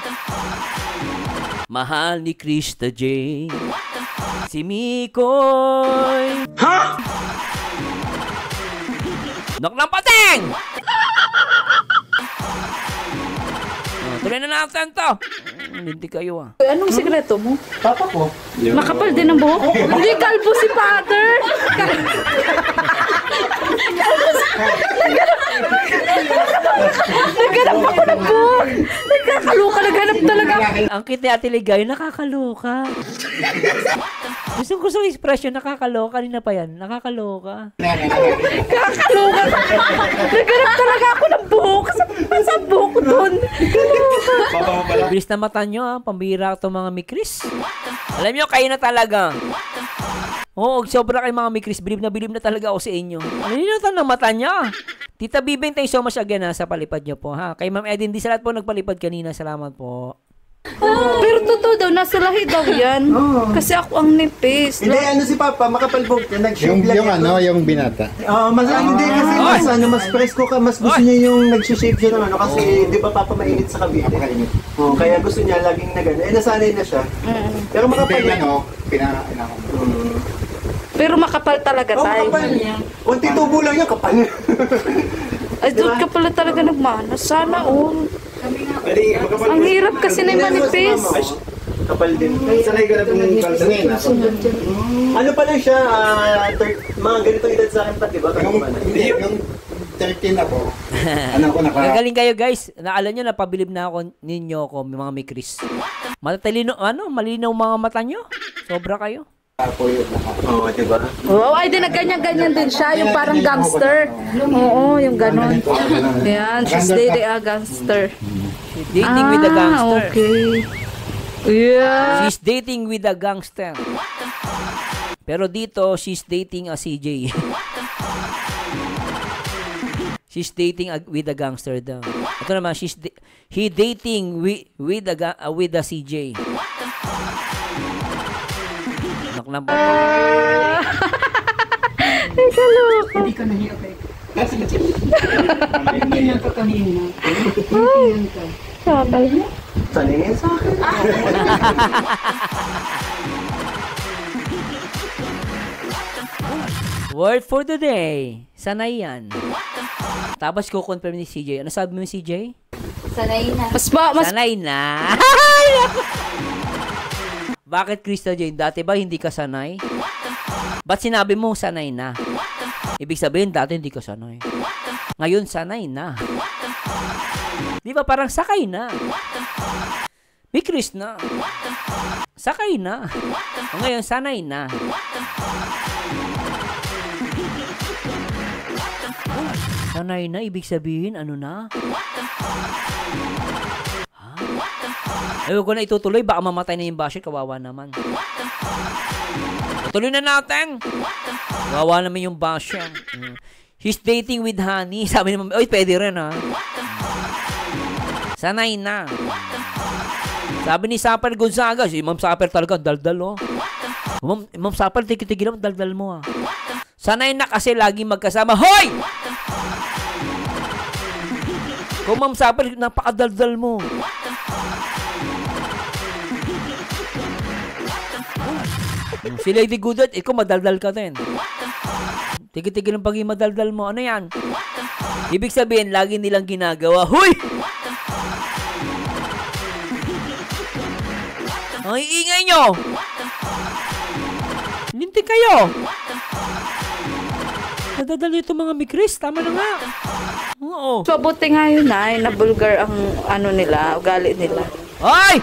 Speaker 3: Mahal ni Krista J. Si Mikoy. Ha? Nok ng pating! Tuloy na natin to. Hindi kayo
Speaker 7: Anong sikreto mo?
Speaker 4: Papa ko.
Speaker 7: Makapal din ang buhok? Hindi, kalbo si father. Naghanap ako ng buhok. Nagkakaloka, naghanap talaga.
Speaker 3: Ang cute ni Ate Ligay, nakakaloka. Gusto yung expression, nakakaloka. Kanina pa yan, nakakaloka.
Speaker 7: Nakakaloka. Naghanap talaga ako ng buhok. Sa buhok ko doon.
Speaker 3: Bilis na mata nyo, pambira itong mga mikris. Alam nyo, kayo na talaga. Oo, sobra kayo mga mikris. Bilib na talaga ako sa inyo. Ano yun ng mata niya? Tita Bibing, thank you so much again sa palipad nyo po. Kay Ma'am Edin, di sa lahat po nagpalipad kanina. Salamat po.
Speaker 7: Pero totoo daw, nasa lahi daw yan. Kasi ako ang nipis.
Speaker 4: Hindi, si Papa, makapalbog.
Speaker 11: Yung yung binata.
Speaker 4: Hindi kasi mas presko ka, mas gusto niya yung nag-shape siya ng kasi di ba Papa mainit sa Cavite. Kaya gusto niya laging na gano'n. Nasanay na siya. Pero makapal
Speaker 7: Pero makapal talaga tayo.
Speaker 4: Kunti tubo lang yan, kapal.
Speaker 7: Ay, doon ka pala talaga nagmana. Sana all. Ang hirap kasi na yung manipis.
Speaker 4: Kapal din. Sanay ka na itong kalsangin. Ano pa lang siya, mga ganitong edad sa akin pa, di ba?
Speaker 11: Yung 13 ako.
Speaker 3: Gagaling kayo guys. Naalam nyo, napabilib na ako ninyo ko, mga mikris. Matatalino, malinaw mga mata nyo. Sobra kayo.
Speaker 4: Oo, diba?
Speaker 7: Oo, ay din na ganyan-ganyan din siya. Yung parang gangster. Oo, yung ganon. Yan, she's dating a gangster.
Speaker 3: She's dating with a gangster.
Speaker 7: Okay. Yeah.
Speaker 3: She's dating with a gangster. Pero dito, she's dating a CJ. She's dating with a gangster daw. Ito naman, he dating with a CJ. Naknamba.
Speaker 2: Hindi ka nahiya kay. Hindi niya ka kanina. Hindi ka.
Speaker 7: Sabay mo.
Speaker 4: Saningin sa akin.
Speaker 3: Word for the day. Sanay yan. Tapos ko-confirm ni CJ. Ano sabi mo ni CJ?
Speaker 8: Sanay na.
Speaker 3: Sanay na. Bakit, Krista Jane? Dati ba hindi ka sanay? Ba't sinabi mo sanay na? Ibig sabihin, dati hindi ka sanay. Ngayon, sanay na. Di ba parang sakay na? May Chris na. Sakay na. O ngayon, sanay na. Sanay na, ibig sabihin, ano na? Ayaw ko na itutuloy, baka mamatay na yung basher, kawawa naman. Tuloy na natin. Kawawa naman yung basher. He's dating with honey. Sabi naman, oy, pwede rin ha. Sanay na. Sabi ni Sapper Gonzaga, si Ma'am Sapper talaga, daldal oh. Ma'am Sapper, tigil-tigil ang daldal mo ha. Sanay na kasi lagi magkasama. Hoy! Kung Ma'am Sapper, napakadaldal mo. Si Lady Goodot, ikaw madaldal ka din. Tigil-tigil ang pagiging madaldal mo. Ano yan? Ibig sabihin, lagi nilang ginagawa. Huy! Ang iingay nyo! Lintik kayo! Nadadali itong mga mikris. Tama na nga. Oo.
Speaker 7: So, buti nga yun ay nabulgar ang ano nila, ugali nila.
Speaker 3: Ay!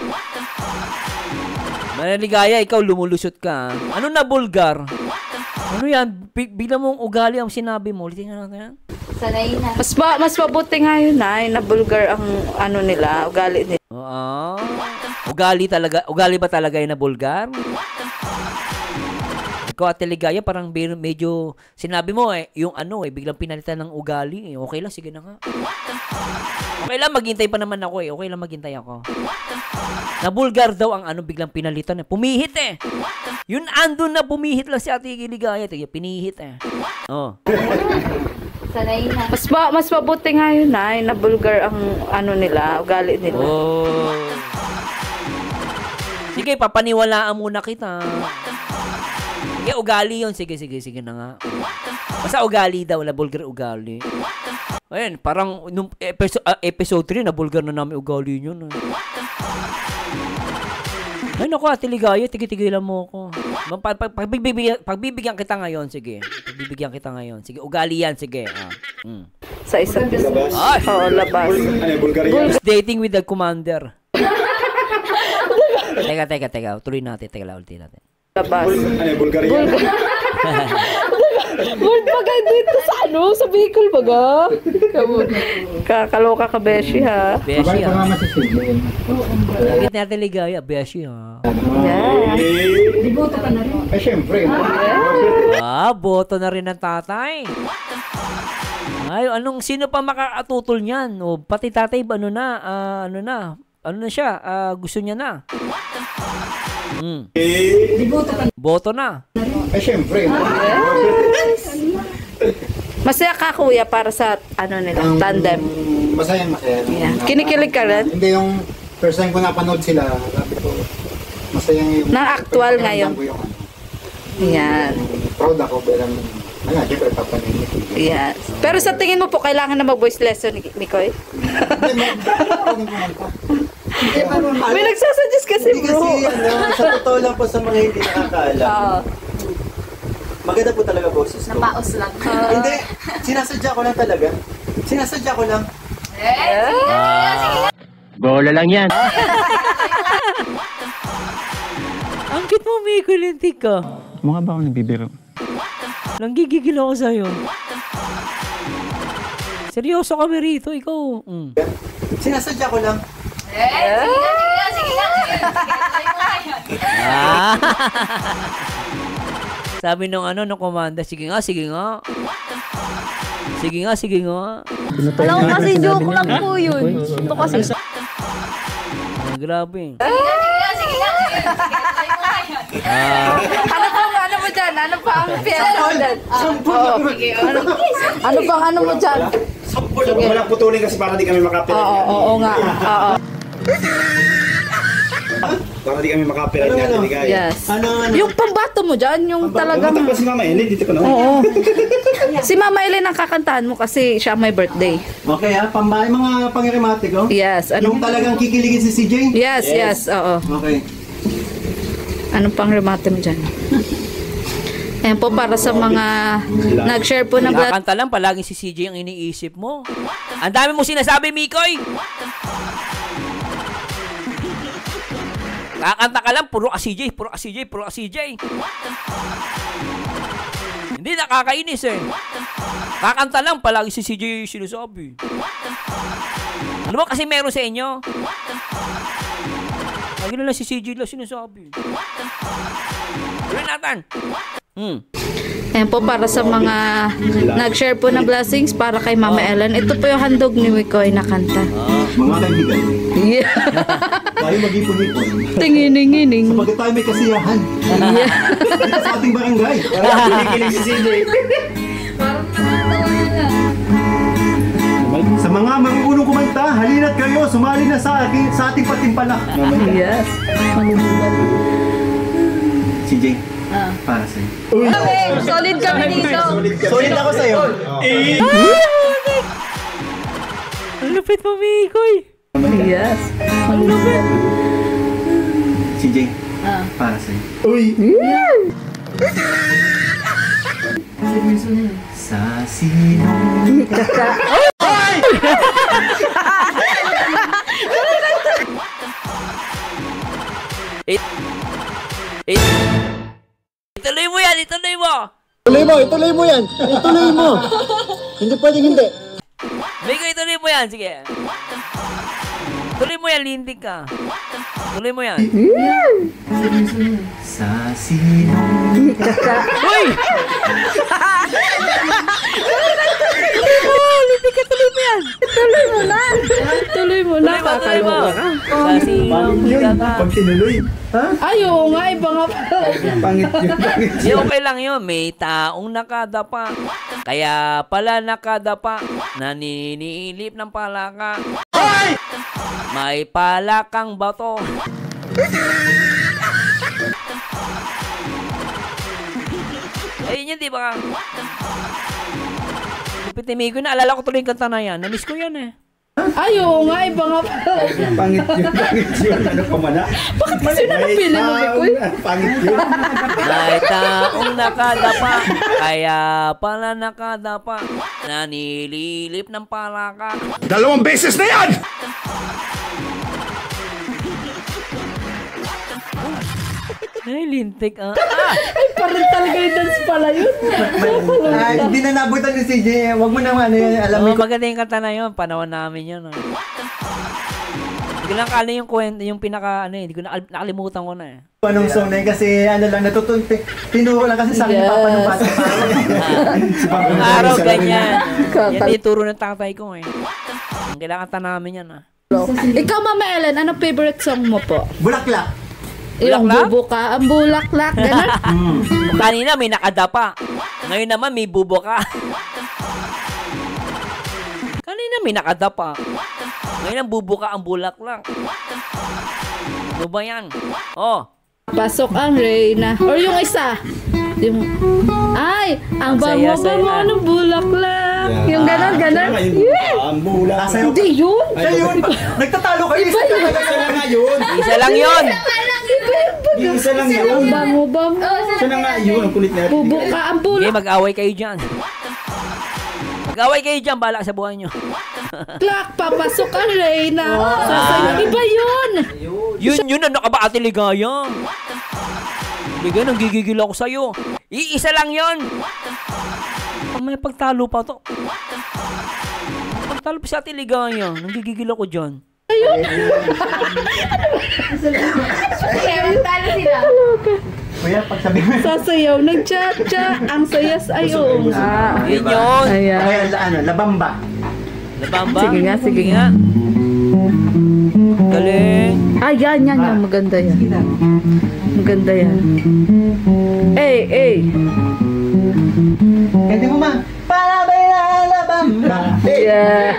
Speaker 3: Manaligaya, ikaw lumulusot ka. Ano na bulgar? Ano yan? Bigla mong ugali ang sinabi mo. Ulitin nga natin yan.
Speaker 8: Sanay na.
Speaker 7: Mas mabuti nga yun ay nabulgar ang ano nila, ugali nila.
Speaker 3: Oo. Ugali talaga. Ugali ba talaga yung na bulgar? Ikaw Ate Ligaya, parang medyo sinabi mo yung ano biglang pinalitan ng ugali. Okay lang, sige na nga. Okay lang, maghintay pa naman ako Okay lang, maghintay ako. Na bulgar daw ang ano biglang pinalitan Pumihit Yun andun na pumihit lang si Ate Ligaya. Pinihit Oh.
Speaker 8: Sanay na.
Speaker 7: Mas mabuti nga yun ay nabulgar ang ano nila, ugali nila.
Speaker 3: Oh. Sige, papaniwalaan muna kita. Sige, ugali yun. Sige na nga. Basta ugali daw, na bulgar ugali. Ayun, parang nung episode 3, na bulgar na namin ugali yun. Ay, naku, Ate Ligaya, tigitigilan mo ako. Pagbibigyan kita ngayon, sige. Pagbibigyan kita ngayon. Sige, ugali yan, sige.
Speaker 7: Sa isa't isa.
Speaker 3: Ay!
Speaker 7: Oo, labas.
Speaker 3: Dating with the commander. Teka. Tuloy natin. Ulitin natin.
Speaker 7: Labas. Bulgar. Word bagay dito sa ano? Sa vehicle baga? Kakaloka ka, Beshi, ha?
Speaker 3: Beshi, ha? Bakit natin Ligaya? Beshi, ha?
Speaker 7: Yeah.
Speaker 2: Diboto ka na rin.
Speaker 11: Eh, syempre.
Speaker 3: Boto na rin ng tatay. Ay, sino pa makakatutol niyan? O, pati tatay, ano na siya? Gusto niya na. Boto na.
Speaker 11: Eh, syempre.
Speaker 7: Masaya ka, kuya, para sa ano nila, tandem.
Speaker 11: Masaya.
Speaker 7: Yeah. Kinikilig ka rin?
Speaker 11: Hindi, yung first time ko napanood sila, sabi ko, masaya yung...
Speaker 7: Na actual ngayon. Yan.
Speaker 11: Proud ako, pero syempre, papaninig.
Speaker 7: Yes. Pero sa tingin mo po, kailangan na mag-voice lesson ni Koy? May nagsasuggest kasi, bro.
Speaker 4: Kasi, sa totoo lang po sa mga hindi nakakaalam. Maganda po talaga boses ko.
Speaker 8: Napaos lang.
Speaker 4: Hindi, sinasadya ko lang talaga. Sinasadya ko lang.
Speaker 6: Bola lang yan.
Speaker 3: Ang cute mo, Miko, lintik ka.
Speaker 5: Mukha ba ako nagbibiro?
Speaker 3: Nanggigigil ako sa'yo. Seryoso kami rito, ikaw.
Speaker 4: Sinasadya ko lang.
Speaker 8: Sige.
Speaker 3: Sabi nung komanda, sige nga. Sige nga.
Speaker 8: Alam ko kasi joke lang po yun. Ito kasi.
Speaker 3: Grabe.
Speaker 7: Ano mo dyan? Ano pa ang piyesa mo dyan? Ano pang ano mo dyan?
Speaker 11: Walang putulin kasi para di kami makapira.
Speaker 7: Oo nga. Oo.
Speaker 11: Para di kami makapira niya, Ligaya.
Speaker 7: Yes. Yung pambato mo dyan, yung talagang...
Speaker 11: Pumunta pa si Mama Ellen, dito ka na.
Speaker 7: Oo. Si Mama Ellen ang kakantahan mo kasi siya may birthday.
Speaker 4: Okay pambahay mga pangirimatic,
Speaker 7: Yes.
Speaker 4: Yung talagang kikiligin si CJ?
Speaker 7: Yes. Oo.
Speaker 4: Okay.
Speaker 7: Anong pang remate mo dyan? Ayan po, para sa mga nag-share po ng blood.
Speaker 3: Kakanta lang, palaging si CJ ang iniisip mo. Ang dami mo sinasabi, Mikoy! Kakanta ka lang, puro ka CJ. Hindi, nakakainis Kakanta lang, palagi si CJ yung sinasabi. Ano ba kasi meron sa inyo? Lagi na lang si CJ lang sinasabi. Tuloy natin.
Speaker 7: Ayan po, para sa mga nag-share po ng blessings para kay Mama Ellen. Ito po yung handog ni Mikoy na kanta.
Speaker 4: Mga kaibigan.
Speaker 7: Yeah.
Speaker 4: Tayo mag-ipon-ipon.
Speaker 7: Tingining-ining.
Speaker 4: Sapagkat tayo may kasiyahan. Dito sa ating barangay.
Speaker 6: Kinikilig si CJ.
Speaker 4: Sa mga marunong kumanta, halina't kayo, sumali na sa ating patimpalak.
Speaker 7: Yes.
Speaker 4: CJ, para sa'yo.
Speaker 7: Solid kami dito.
Speaker 4: Solid ako sa'yo.
Speaker 3: Ang lupit mo, Mikoy.
Speaker 7: Yes. Ang lupit.
Speaker 4: CJ, para sa'yo.
Speaker 6: Uy!
Speaker 4: Sa sinong
Speaker 3: Ituloy mo yan, ituloy mo.
Speaker 4: Ituloy mo yan. Ituloy mo. Hindi pwedeng hindi.
Speaker 3: Mikoy, ituloy mo yan, sige. Tuloy mo yan, lintik ka. Tuloy mo yan.
Speaker 4: Sa sinong
Speaker 3: Uy! Lintik ka, tuloy mo yan.
Speaker 7: Tuloy mo na. Tuloy mo na.
Speaker 3: Tuloy mo. Sa sinong ka.
Speaker 4: Pag tinuloy. Ha?
Speaker 7: Ay, oo nga. Iba nga pala.
Speaker 6: Pangit yun.
Speaker 3: Di okay lang yun. May taong nakadapa. Kaya pala nakadapa. Naninilip ng palaka. May palakang bato. Ayun yun, di ba? Lupit ni Mikoy, naalala ko tuloy yung kanta na yan. Namiss ko yan eh.
Speaker 7: Ay, oo nga. Iba nga pala.
Speaker 6: Pangit yun. Ano pa man
Speaker 7: Bakit kasi na napili mo, Mikoy?
Speaker 6: Pangit yun.
Speaker 3: May taong nakadapa. Kaya pala nakadapa. Nanililip ng palaka.
Speaker 6: 2 beses na yan!
Speaker 3: Ay, lintik ah.
Speaker 7: Ay, parang talaga yung dance pala yun.
Speaker 4: Hindi na nabutan ni CJ. Huwag mo naman alamin ko.
Speaker 3: Maganda yung kanta na yun. Panahon namin yun. Hindi ko lang kala yung kwento, yung pinaka, hindi ko nakalimutan ko na eh.
Speaker 4: Anong song na yun kasi lang tinuro lang kasi sa akin ni Papa nung bata pa.
Speaker 3: Ang araw ganyan. Yan yung turo ng tatay ko eh. Ang kailangan kanta namin yan ah.
Speaker 7: Ikaw, Mama Ellen, anong favorite song mo po?
Speaker 4: Bulaklak.
Speaker 7: Yung
Speaker 3: Bulaklak?
Speaker 7: bubo ka, ang bulaklak, gano'n?
Speaker 3: Kanina may nakadapa. Ngayon naman may bubo ka. Kanina may nakadapa. Ngayon ang bubo ka, ang bulaklak. Ano ba yan? Oh.
Speaker 7: Pasok ang Reyna. Or yung isa. Yung, ay, ang bango-bango ng bulaklak. Yung gano'n.
Speaker 6: Ang bula.
Speaker 7: Hindi yun.
Speaker 4: Ayun, nagtatalo kayo.
Speaker 6: Isa lang nga yun.
Speaker 3: Isa lang yun.
Speaker 6: Yung isa lang yun.
Speaker 7: Ang bango-bango.
Speaker 6: Isa na nga yun. Ang kulit natin.
Speaker 7: Bubo ka, ang
Speaker 3: Okay,
Speaker 7: bulaklak.
Speaker 3: mag-away kayo dyan. Mag-away kayo dyan, bahala sa buhay nyo.
Speaker 7: Papasok ang Reyna. Sasayo, iba yun.
Speaker 3: Yun, ano ka ba, Ate Ligaya? Ligaya, nanggigigil ako sa'yo. Iisa lang yun. May pagtalo pa to. Pagtalo pa si Ate Ligaya. Nanggigigil ako dyan.
Speaker 4: Kuya, pagsabi mo.
Speaker 7: Sasayaw, nag-cha-cha. Ang sayas ay oo nga.
Speaker 3: Yun yun.
Speaker 7: Ayan.
Speaker 4: Okay, labamba.
Speaker 3: Labamba?
Speaker 7: Sige nga.
Speaker 3: Galing.
Speaker 7: Ah, yan. Maganda yan. Maganda yan.
Speaker 4: Hindi mo ma. Para bailar labamba.
Speaker 7: Yeah.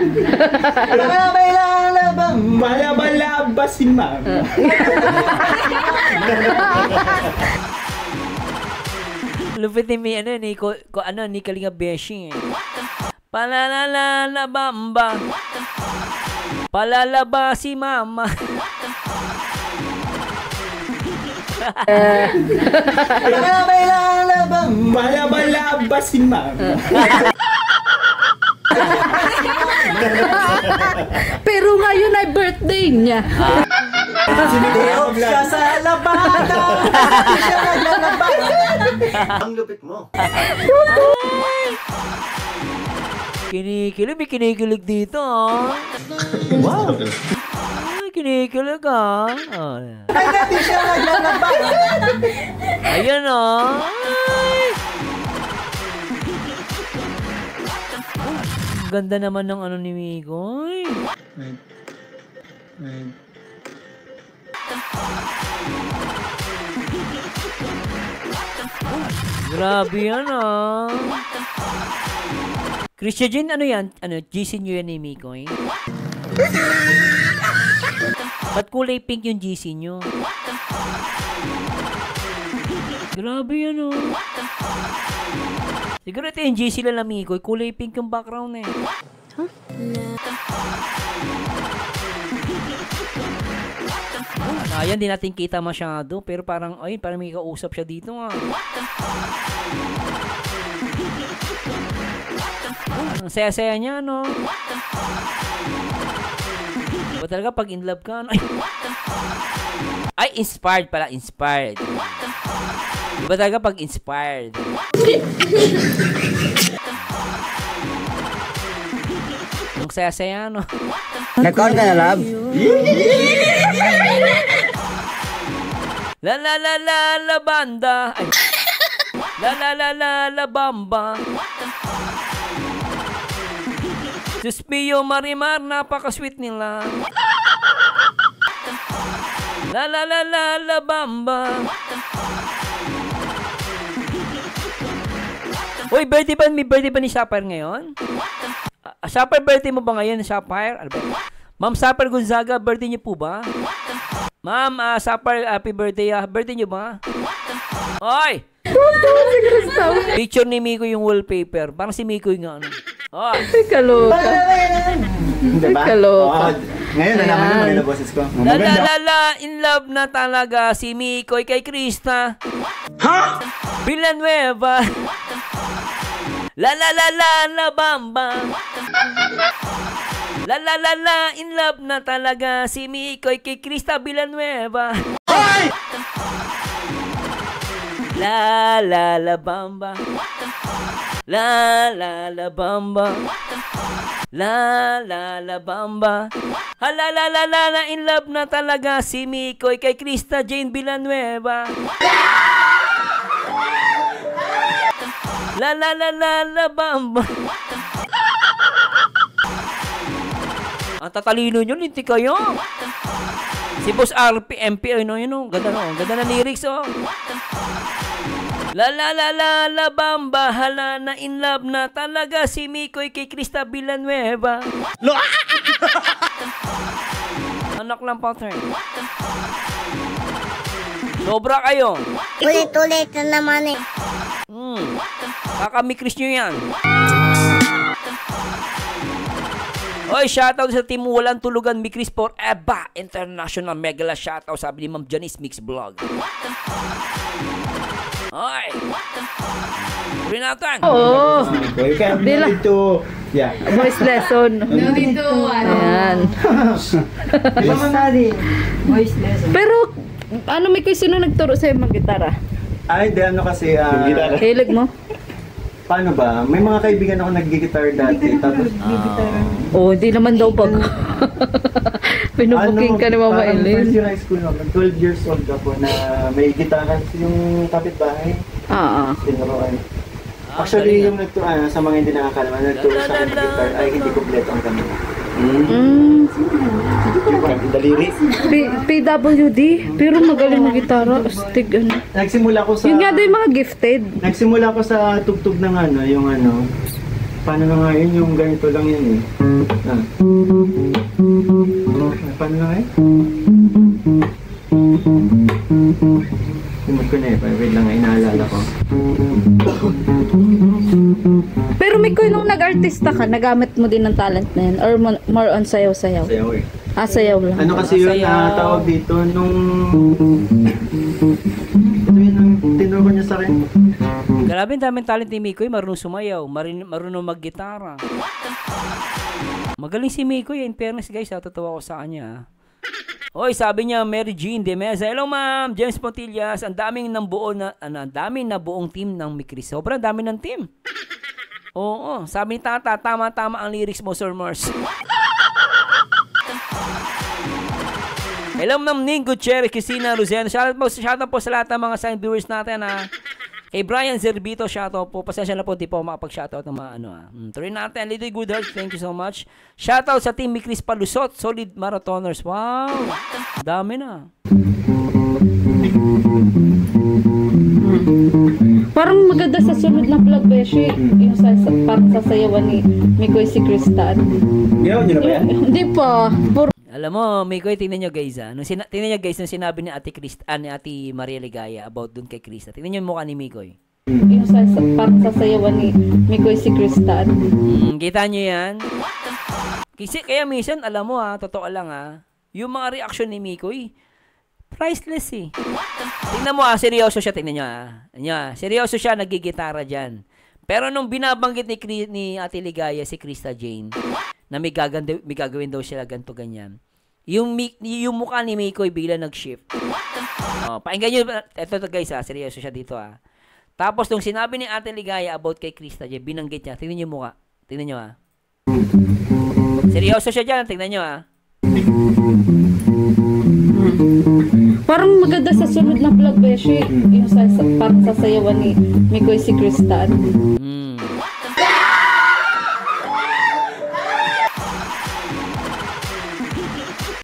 Speaker 4: Para bailar labamba.
Speaker 6: Balabalaba si Mama.
Speaker 3: Lupit ni ni Kalinga Beshi eh. Palalalabamba. Palalaba si Mama.
Speaker 4: Para bailar labamba.
Speaker 6: Balabalaba si Mama.
Speaker 7: Pero ngayon ay birthday niya.
Speaker 4: Siya sa labada. Siya naglalabada. Ang lupit mo.
Speaker 3: Kinikilig, may kinikilig dito ah.
Speaker 4: Wow.
Speaker 3: Ay, kinikilig ah. Oh.
Speaker 4: Ay, natin siya naglalabada.
Speaker 3: Ayan ah. Ay. Ang ganda naman ng ano ni Mikoy. Grabe yan ah. Christian Jane, ano yan? Ano, GC nyo yan ni Mikoy? Ba't kulay pink yung GC nyo? Grabe yan oh. Siguro ito yung GC lang na Mikoy. Kulay pink yung background eh.
Speaker 8: Huh?
Speaker 3: Ayan, di natin kita masyado. Pero parang, ay, parang may kausap siya dito ah. Ang saya-saya niya, no? Diba talaga pag in love ka, no? Ay, inspired pala, inspired. Diba talaga pag inspired? Ang saya-saya, no?
Speaker 9: Nag-call ka na, love?
Speaker 3: La la la la la banda. Ay. La la la la la bamba. Diyos mio, Marimar, napaka-sweet nila. La la la la la bamba. Uy, birthday ba? May birthday ba ni Sapphire ngayon? Sapphire, birthday mo ba ngayon, Sapphire? Ano ba? Ma'am Sapphire Gonzaga, birthday niyo po ba? Ma'am, Sapphire, happy birthday. Birthday niyo ba? Oy! Picture ni Miko yung wallpaper. Parang si Miko yung ano. Oh.
Speaker 7: Kaloka.
Speaker 4: Diba?
Speaker 7: Kaloka.
Speaker 4: Ngayon, nalaman niyo maganda boses ko.
Speaker 3: La la la la, in love na talaga si Miko kay Krista. Ha? Villanueva. La la la la la bamba. La la la la, in love na talaga si Mikoy kay Krista Villanueva. Hoy! La la la bamba. La la la bamba. La la la bamba. Ha la la la la, na in love na talaga si Mikoy kay Krista Jane Villanueva. La la la la la bamba. Ang tatalino nyo, linti kayo. Si Boss RP, MP, ano yun, oh. Ganda, no? Ganda na lyrics, oh. La la la la la bamba, hala na in love na talaga si Mikoy kay Krista Villanueva. Anak lang pa, sir. Sobra kayo.
Speaker 8: Ulit-ulit na naman eh.
Speaker 3: Kakamikris nyo yan. Oy, shoutout sa team Walang Tulugan, Mikris for Eba International Megala shoutout, sabi ni Ma'am Janice Mix Vlog. Oy. Tuloy natin.
Speaker 7: Oo.
Speaker 4: You can need to, yeah.
Speaker 7: Voice lesson.
Speaker 2: No need to,
Speaker 7: Ayan.
Speaker 2: Voice lesson.
Speaker 7: Pero, ano Mikoy, sino nagturo sa'yo mag-gitara?
Speaker 4: Ay, di ano kasi,
Speaker 7: Hilig mo?
Speaker 4: paano ba? May mga kaibigan ako nag-guitar dati. Tapos,
Speaker 7: oh, hindi naman daw pag pinubuking ka ni Mama Ellen.
Speaker 4: First year high school naman, 12 years old ako na may gitara yung kapitbahay. Tinuruan. Actually, yung sa mga hindi nakakalaman, nagturo sa akin ng guitar ay hindi kompleto ang kamera. Daliri.
Speaker 7: PWD, pero magaling na gitara. Astig, ano.
Speaker 4: Nagsimula ko sa...
Speaker 7: Yung nga daw yung mga gifted. Nagsimula
Speaker 4: ko sa tugtog ng yung paano na nga yun, yung ganito lang yun eh. Paano na nga yun? Simod ko na wait lang, inaalala ko.
Speaker 7: Pero Mikoy, nung nag-artista ka, nagamit mo din ng talent na yun? Or more on sayaw-sayaw?
Speaker 4: Sayaw eh.
Speaker 7: Sayaw lang.
Speaker 4: Ano kasi yun tawag dito nung... Ito yun ang tinuro niya sa akin.
Speaker 3: Grabe, daming talent ni Mikoy. Marunong sumayaw, marunong mag-gitara. Magaling si Mikoy. In fairness guys, tatawa ko sa kanya. Hoy, sabi niya, Mary Jean de Mesa. Hello ma'am, James Pontillas. Ang daming nabuong team ng Mikris. Sobrang dami ng team. Oo, sabi ni Tata, tama-tama ang lyrics mo, Sir Mars. Hello ma'am Ning Gutierrez, Cristina Luciano. Shoutout po sa lahat ng mga sign viewers natin Kay Brian Zerbito, shoutout po. Pasensya na po, di po makapag-shoutout ng mga Tuloy natin, Little Good Heart, thank you so much. Shoutout sa team Mikris Palusot, Solid Marathoners. Wow, dami na.
Speaker 7: Parang maganda sa sunod na vlog, Beshi. Yung parang sasayawan ni Mikoy si Krista.
Speaker 4: Ginawa niyo na ba yan?
Speaker 7: Hindi pa.
Speaker 3: Alam mo, Mikoy, tingnan nyo guys tingnan nyo guys nung sinabi ni Ate Krista, ni Ate Maria Ligaya about dun kay Krista. Tingnan nyo yung mukha ni Mikoy.
Speaker 7: Yung parang sasayawan ni Mikoy si Krista.
Speaker 3: Kita nyo yan? Kasi kaya minsan, alam mo totoo lang yung mga reaction ni Mikoy, priceless eh. Tingnan mo seryoso siya, tingnan nyo seryoso siya, nagigitara dyan. Pero nung binabanggit ni Ate Ligaya si Krista Jane, na may gagawin daw sila ganito ganyan, yung mukha ni Mikoy bigla nag-shift. Pakinggan nyo, eto guys seryoso siya dito Tapos nung sinabi ni Ate Ligaya about kay Krista Jane, binanggit niya, tingnan nyo yung mukha. Tingnan nyo seryoso siya dyan, tingnan nyo
Speaker 7: Parang maganda sa sunod na vlog, Beshi. Yung parang sasayawan ni Mikoy si Krista.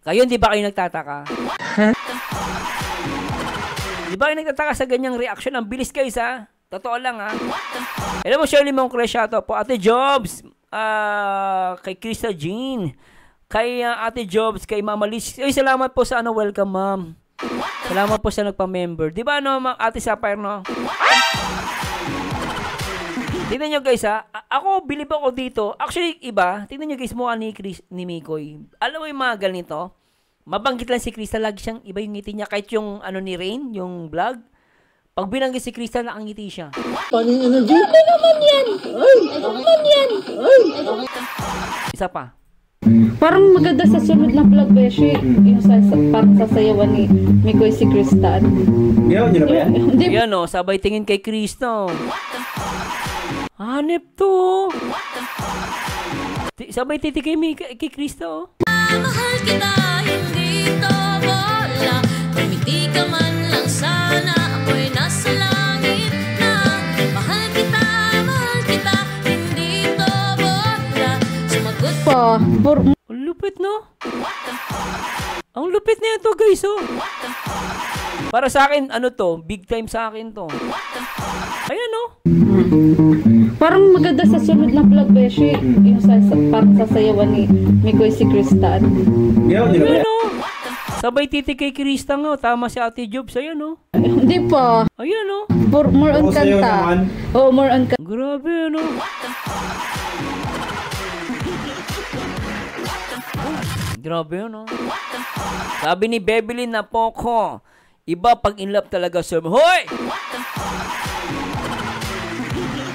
Speaker 3: Kayo, di ba kayo nagtataka? Di ba kayo nagtataka sa ganyang reaction? Ang bilis guys Totoo lang Alam mo, Shirley Mong Cresciato po, Ate Jobs, kay Krista Jean, kay Ate Jobs, kay Mama Liz. Ay, salamat po sa welcome ma'am. Salamat po sa nagpa-member. Di ba Ate Sapphire Tingnan nyo guys ako, believe ako dito. Actually, iba, tingnan nyo guys mukha ni Mikoy. Alam mo yung mga ganito? Mabanggit lang si Krista, lagi siyang iba yung ngiti niya. Kahit yung ni Rain, yung vlog, pag binanggit si Krista, nakangiti siya.
Speaker 6: Panging energy? Ano naman yan? Ay! Ano naman yan? Ay!
Speaker 3: Isa pa.
Speaker 7: Parang maganda sa sunod na vlog, Beshi. Yung parang sasayawan ni Mikoy si Krista.
Speaker 4: Ginawa niyo na ba yan?
Speaker 3: Yan sabay tingin kay Krista. Hanep to. Sabay titi kay Krista
Speaker 1: Mahal kita, hindi to bola. Tumiti ka man lang sana, ako'y nasa langit na. Mahal kita, hindi to bola. Sumagot
Speaker 7: pa.
Speaker 3: Ang lupit Ang lupit na ito guys Para sa akin, big time sa akin to. Ayan
Speaker 7: Parang maganda sa sunod na vlog, Beshi. Yung parang sasayawan ni Mikoy si Krista.
Speaker 4: Ginawa niyo na ba yan?
Speaker 3: Sabay titi kay Krista tama si Ate Jobs, ayan
Speaker 7: Hindi pa.
Speaker 3: Ayan
Speaker 7: More on kanta. More on kanta.
Speaker 3: Grabe Grabe Sabi ni Bebelyn na Poco, iba pag in love talaga Hoy!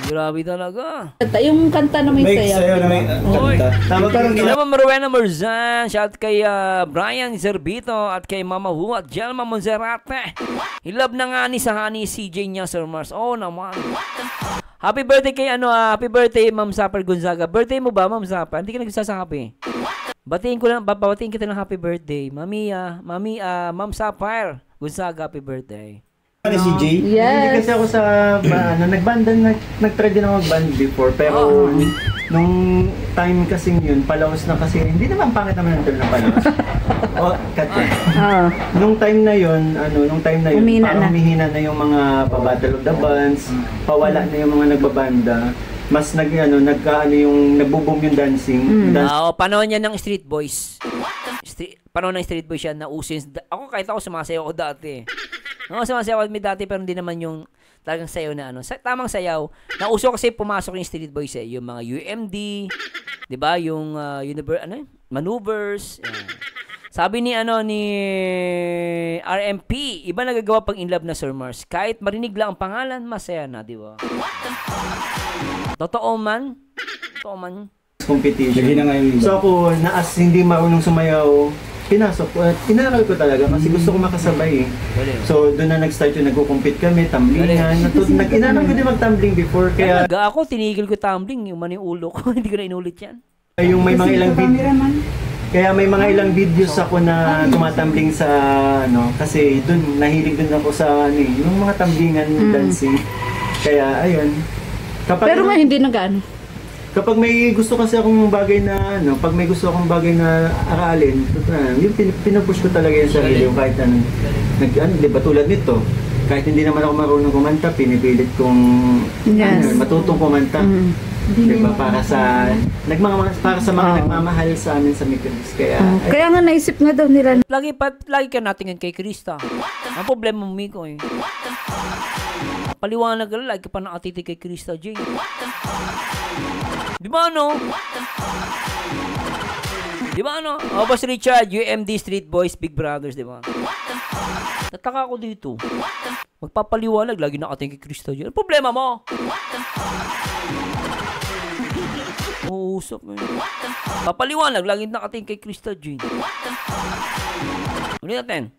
Speaker 3: Grabe talaga.
Speaker 7: Yung kanta na may sayaw.
Speaker 4: na may kanta. Tama parang
Speaker 3: Alam mo, Rowena Marzan, shout kay Brian Zerbito at kay Mama Hu at Jelma Monserrate. Hilab na nga ni sa honey CJ niya, Sir Mars. Naman. Happy birthday kay happy birthday Ma'am Sapper Gonzaga. Birthday mo ba, Ma'am Sapper? Hindi ka nagsasabi. Babatiin kita ng happy birthday. Ma'am Sapper Gonzaga, happy birthday.
Speaker 4: Si Jay?
Speaker 7: Yes.
Speaker 4: Hindi kasi ako sa nag-try din ako mag-band before, pero nung time kasing yun, Palaos na kasi, hindi naman pangit naman ang term ng Palaos. Nung time na yun, parang humihina na yung mga pa-battle of the bands, pawala na yung mga nagbabanda, mas nagbo-boom yung dancing.
Speaker 3: Panahon niya ng Street Boys. Panahon ng Street Boys yan, nauso yun. Kahit ako sumasayaw ako dati. Sumasayaw kami dati pero hindi naman yung talagang sayaw na tamang sayaw. Nauso kasi pumasok yung Street Boys yung mga UMD, 'di ba? Yung maneuvers. Sabi ni RMP, iba nagagawa pag in love na Sir Mars. Kahit marinig lang ang pangalan, masaya na, 'di ba? Totoo man.
Speaker 4: Competition. So ako, hindi marunong sumayaw, pinasok ko at inaral ko talaga kasi gusto ko makasabay So doon na nag-start yung nagko-compete kami, tumblingan. Inaral ko din mag-tumbling before kaya
Speaker 3: ako tinigil ko tumbling, yung ulo ko, hindi ko na inulit yan.
Speaker 4: Yung may mga ilang may mga ilang videos ako na tumatumbling sa kasi doon nahilig din ako sa yung mga tumblingan, dancing. Kaya ayun.
Speaker 7: Pero hindi nag-ano.
Speaker 4: Kapag may gusto kasi akong bagay na aralin, yung pinupush ko talaga yung sarili, yung kahit di ba tulad nito, Kahit hindi naman ako marunong kumanta, pinipilit kong matutong kumanta. Diba? Para sa mga nagmamahal sa amin sa Microlis.
Speaker 7: Kaya nga naisip nga daw nila.
Speaker 3: Lagi ka natingin kay Krista. Ang problema mo, Miko eh. Paliwanag ka, lagi ka pa nakatitig kay Krista J. Di ba ano? Di ba ano? O, Boss Richard, UMD Street Boys, Big Brothers, di ba? Nataka ako dito. Magpapaliwanag, lagi nakatingin kay Krista J. Ano problema mo? Usap mo yun. Papaliwanag, lagi nakatingin kay Krista J. Ulit natin.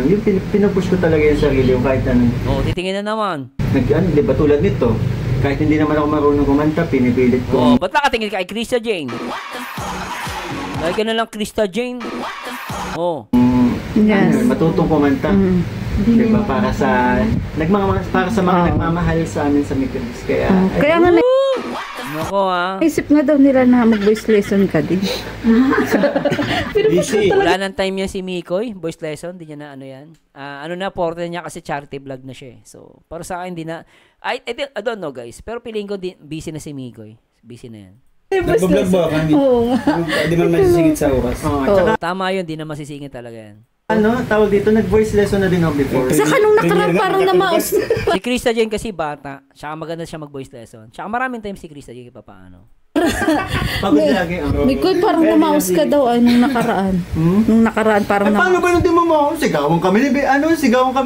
Speaker 4: Yung pinupush ko talaga yung sarili, yung kahit ano.
Speaker 3: Oo, titingin na naman.
Speaker 4: Diba tulad nito, kahit hindi naman ako marunong kumanta, pinipilit ko.
Speaker 3: Oo, ba't nakatingin kay Krista Jane? Lagi ka na lang Krista Jane. Oo.
Speaker 4: Matutong kumanta. Diba? Para sa mga nagmamahal sa amin sa Microlis.
Speaker 7: Kaya nga
Speaker 3: Nako ha.
Speaker 7: Isip nga daw nila na mag-voice lesson ka din.
Speaker 3: Wala nang time yan si Mikoy. Voice lesson, di niya na ano yan. Portal niya kasi charity vlog na siya eh. So, para sa akin, di na. I don't know guys. Pero piling ko busy na si Mikoy. Busy na yan.
Speaker 11: Nagbablog ba kami?
Speaker 7: Oo nga.
Speaker 11: Hindi man masisingit sa oras.
Speaker 3: Tama yun, di na masisingit talaga yan.
Speaker 4: Tawag dito, nag-voice lesson na din ako before.
Speaker 7: Saka nung nakaraan parang namaos.
Speaker 3: Si Krista Jane kasi bata. Tsaka maganda siya mag-voice lesson. Tsaka maraming time si Krista Jane papaano.
Speaker 4: Pagod lagi.
Speaker 7: Mikoy, parang namaos ka daw ay nung nakaraan. Nung nakaraan parang namaos.
Speaker 4: Paano ba nung di mo mo? Sigawan kami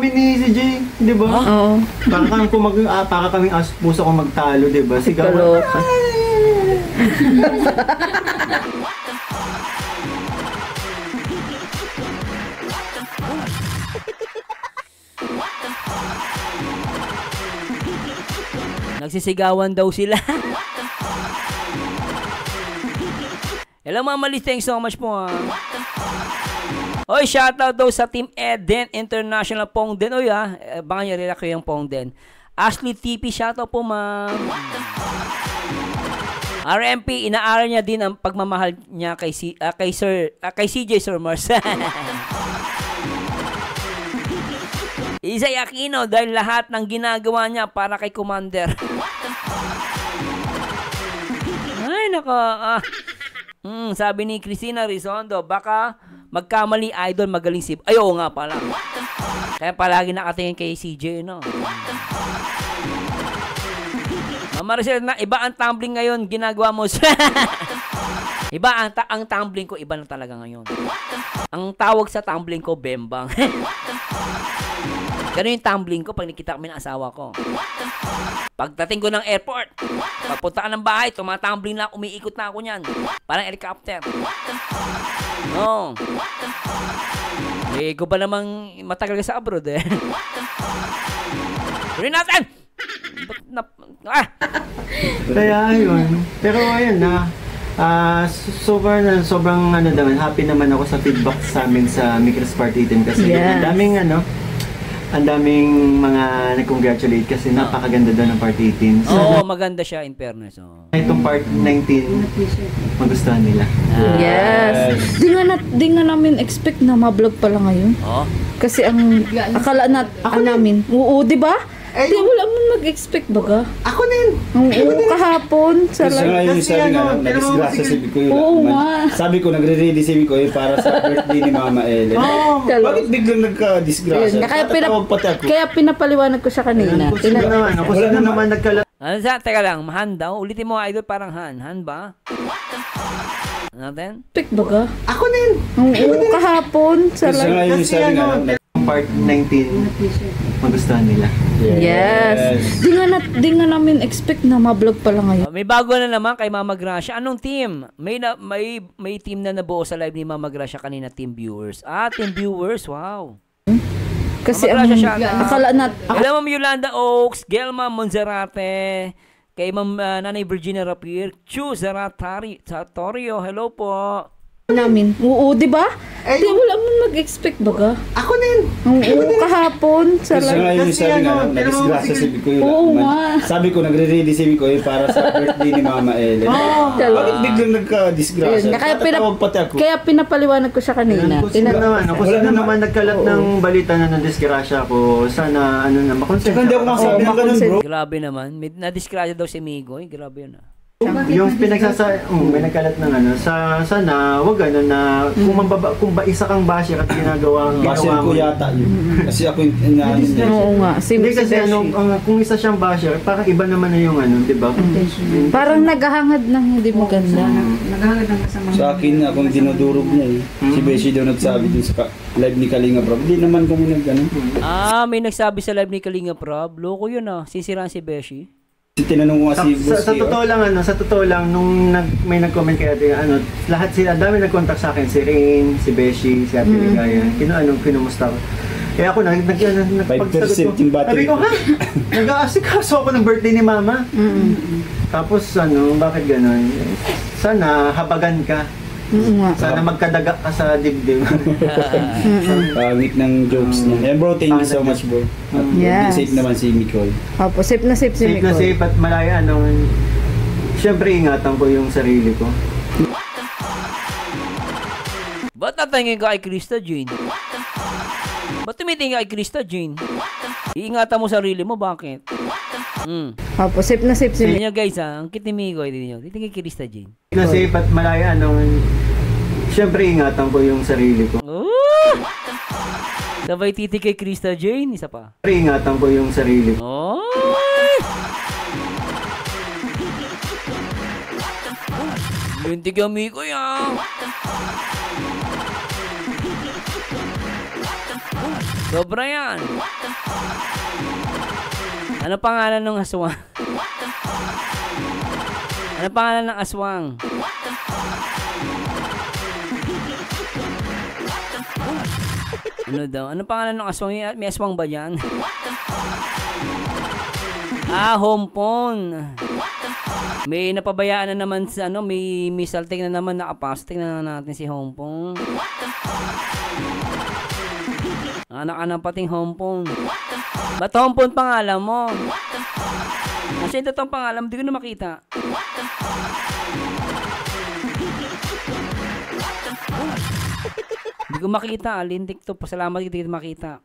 Speaker 4: ni si Jay. Di ba?
Speaker 7: Oo.
Speaker 4: Para kaming puso kong magtalo, di ba? Sigawan.
Speaker 3: Nagsisigawan daw sila. Hello mga malis, thanks so much po ha. Oy, shoutout daw sa Team Eden International Pongden. Oy ha, baka nyo rin ako yung Pongden. Ashley TP, shoutout po ma'am. RMP, inaaral niya din ang pagmamahal niya kay CJ Sir Mars. Isay Aquino dahil lahat ng ginagawa niya para kay Commander. Ay nako. Sabi ni Cristina Rizondo, baka magkamali idol, magaling si... Ay, oo nga pala. Kaya palagi nakatingin kay CJ, no? Mama Maricel, iba ang tumbling ngayon, ginagawa mo. Iba ang tumbling ko, iba na talaga ngayon. Ang tawag sa tumbling ko, bembang. Ganun yung tumbling ko pag nakita kami ng asawa ko. Pagdating ko ng airport, pagpunta ka ng bahay, tumatumbling na, umiikot na ako niyan. Parang helicopter. No. Eh, ko ba namang matagal ka sa abroad eh. Tuloy natin!
Speaker 4: Kaya ayun. Pero ayun na. Sobrang happy naman ako sa feedback sa amin sa Microlis Party Team kasi ang daming mga nag-congratulate kasi napakaganda daw ng party team.
Speaker 3: Oo, maganda siya in fairness.
Speaker 4: Itong part 19, magustuhan nila.
Speaker 7: Yes. Di nga namin expect na ma-vlog pala ngayon. Kasi ang akala namin, oo, di ba? Di wala mo mag-expect baga.
Speaker 4: Ako din.
Speaker 7: Oo, kahapon.
Speaker 11: Kasi ngayon sabi nga, nag-disgrasya si Bikoy.
Speaker 7: Oo nga.
Speaker 11: Sabi ko, nagre-ready si Bikoy para sa birthday ni Mama Ellen. Bakit biglang nagka-disgrasya?
Speaker 7: Kaya pinapaliwanag ko siya kanina.
Speaker 4: Ako sino naman nagkala...
Speaker 3: Teka lang, Han daw. Ulitin mo idol, parang Han. Han ba? Natin?
Speaker 7: Expect baga.
Speaker 4: Ako din.
Speaker 7: Oo, kahapon.
Speaker 11: Kasi ngayon sabi nga,
Speaker 4: part 19, magustuhan nila.
Speaker 7: Yes. Di nga namin expect na ma-vlog pala ngayon.
Speaker 3: May bago na naman kay Mama Gracia. Anong team? May team na nabuo sa live ni Mama Gracia kanina, team viewers. Team viewers, wow.
Speaker 7: Kasi akala
Speaker 3: Hello Ma'am Yolanda Oaks, Gelma Monzerate, kay Ma'am Nanay Virginia Rapier, Chu Zaratorio, hello po.
Speaker 7: namin. Oo, di ba? Di wala mo mag-expect baga.
Speaker 4: Ako din.
Speaker 7: Oo, kahapon sa
Speaker 11: Kasi nga
Speaker 7: live.
Speaker 11: yung sabi nga, na-disgrasya si Bikoy.
Speaker 7: Oo nga.
Speaker 11: Sabi ko, nagre-ready si Bikoy para sa birthday ni Mama Ellen. Bakit biglang nagka-disgrasya? Tatawag pati ako.
Speaker 7: Kaya pinapaliwanag ko siya kanina.
Speaker 4: Kung sino naman nagkalat ng balita na nadisgrasya ko, sana makonsensya.
Speaker 11: Hindi ako masabi ng ganun, bro.
Speaker 3: Grabe naman. May nadisgrasya daw si Migoy. Grabe yun ah.
Speaker 4: Yung may nagkalat ng sana wag na kung isa kang basher at ginagawa
Speaker 11: Basher ko yata yun. Kasi ako yung
Speaker 7: Oo nga.
Speaker 4: Hindi kasi kung isa siyang basher, parang iba naman na yung di ba?
Speaker 7: Parang naghahangad ng hindi maganda.
Speaker 2: Naghahangad ng masama.
Speaker 11: sa akin, akong dinudurog niya eh. Si Beshi daw nagsabi dun sa live ni Kalinga Prab. Hindi naman kami nagganun.
Speaker 3: May nagsabi sa live ni Kalinga Prab. Loko yun ah. Sisiraan si Beshi.
Speaker 11: Tinanong ko nga si Boss
Speaker 4: sa totoo lang nung may nag-comment kay Ate lahat sila dami nag-contact sa akin, si Rain, si Beshi, si Ate Ligaya. Kinumusta ko. Kaya ako nagpagsagot ko. Sabi ko, nag-aasikaso ako ng birthday ni Mama. Tapos bakit gano'n? Sana habagan ka. Sana magkadaga ka sa dibdib.
Speaker 11: Pangit ng jokes niya. Bro, thank you so much, bro. At safe naman si Nicole.
Speaker 7: Opo, safe na safe si
Speaker 4: Nicole. Safe na safe at malaya. Siyempre, ingatan ko yung sarili ko.
Speaker 3: Ba't natingin ka kay Krista Jane? Ba't tumitingin ka kay Krista Jane? Iingatan mo sarili mo, bakit?
Speaker 7: Opo, safe na safe si
Speaker 3: Nicole. Nyo guys ang kitimigo ay din nyo. Titingin kay Krista Jane.
Speaker 4: Na safe at malaya, siyempre ingatan ko yung sarili ko.
Speaker 3: Sabay titig kay Krista Jane, isa pa.
Speaker 4: Siyempre ingatan ko yung sarili ko.
Speaker 3: Lintig yung amigo yan. Sobra yan. Ano pangalan ng aswang? Ano pangalan ng aswang? Ano daw? Ano pangalan ng aswang? May aswang ba yan? Hompon. May napabayaan na naman sa may misalting na naman nakapasok. Tingnan na natin si Hompon. Anak-anak pating Hompon. Ba't Hompon pangalan mo? Kasi ito itong pangalan, hindi ko na makita. Hindi ko makita, lintik to. Pasalamat hindi ko makita.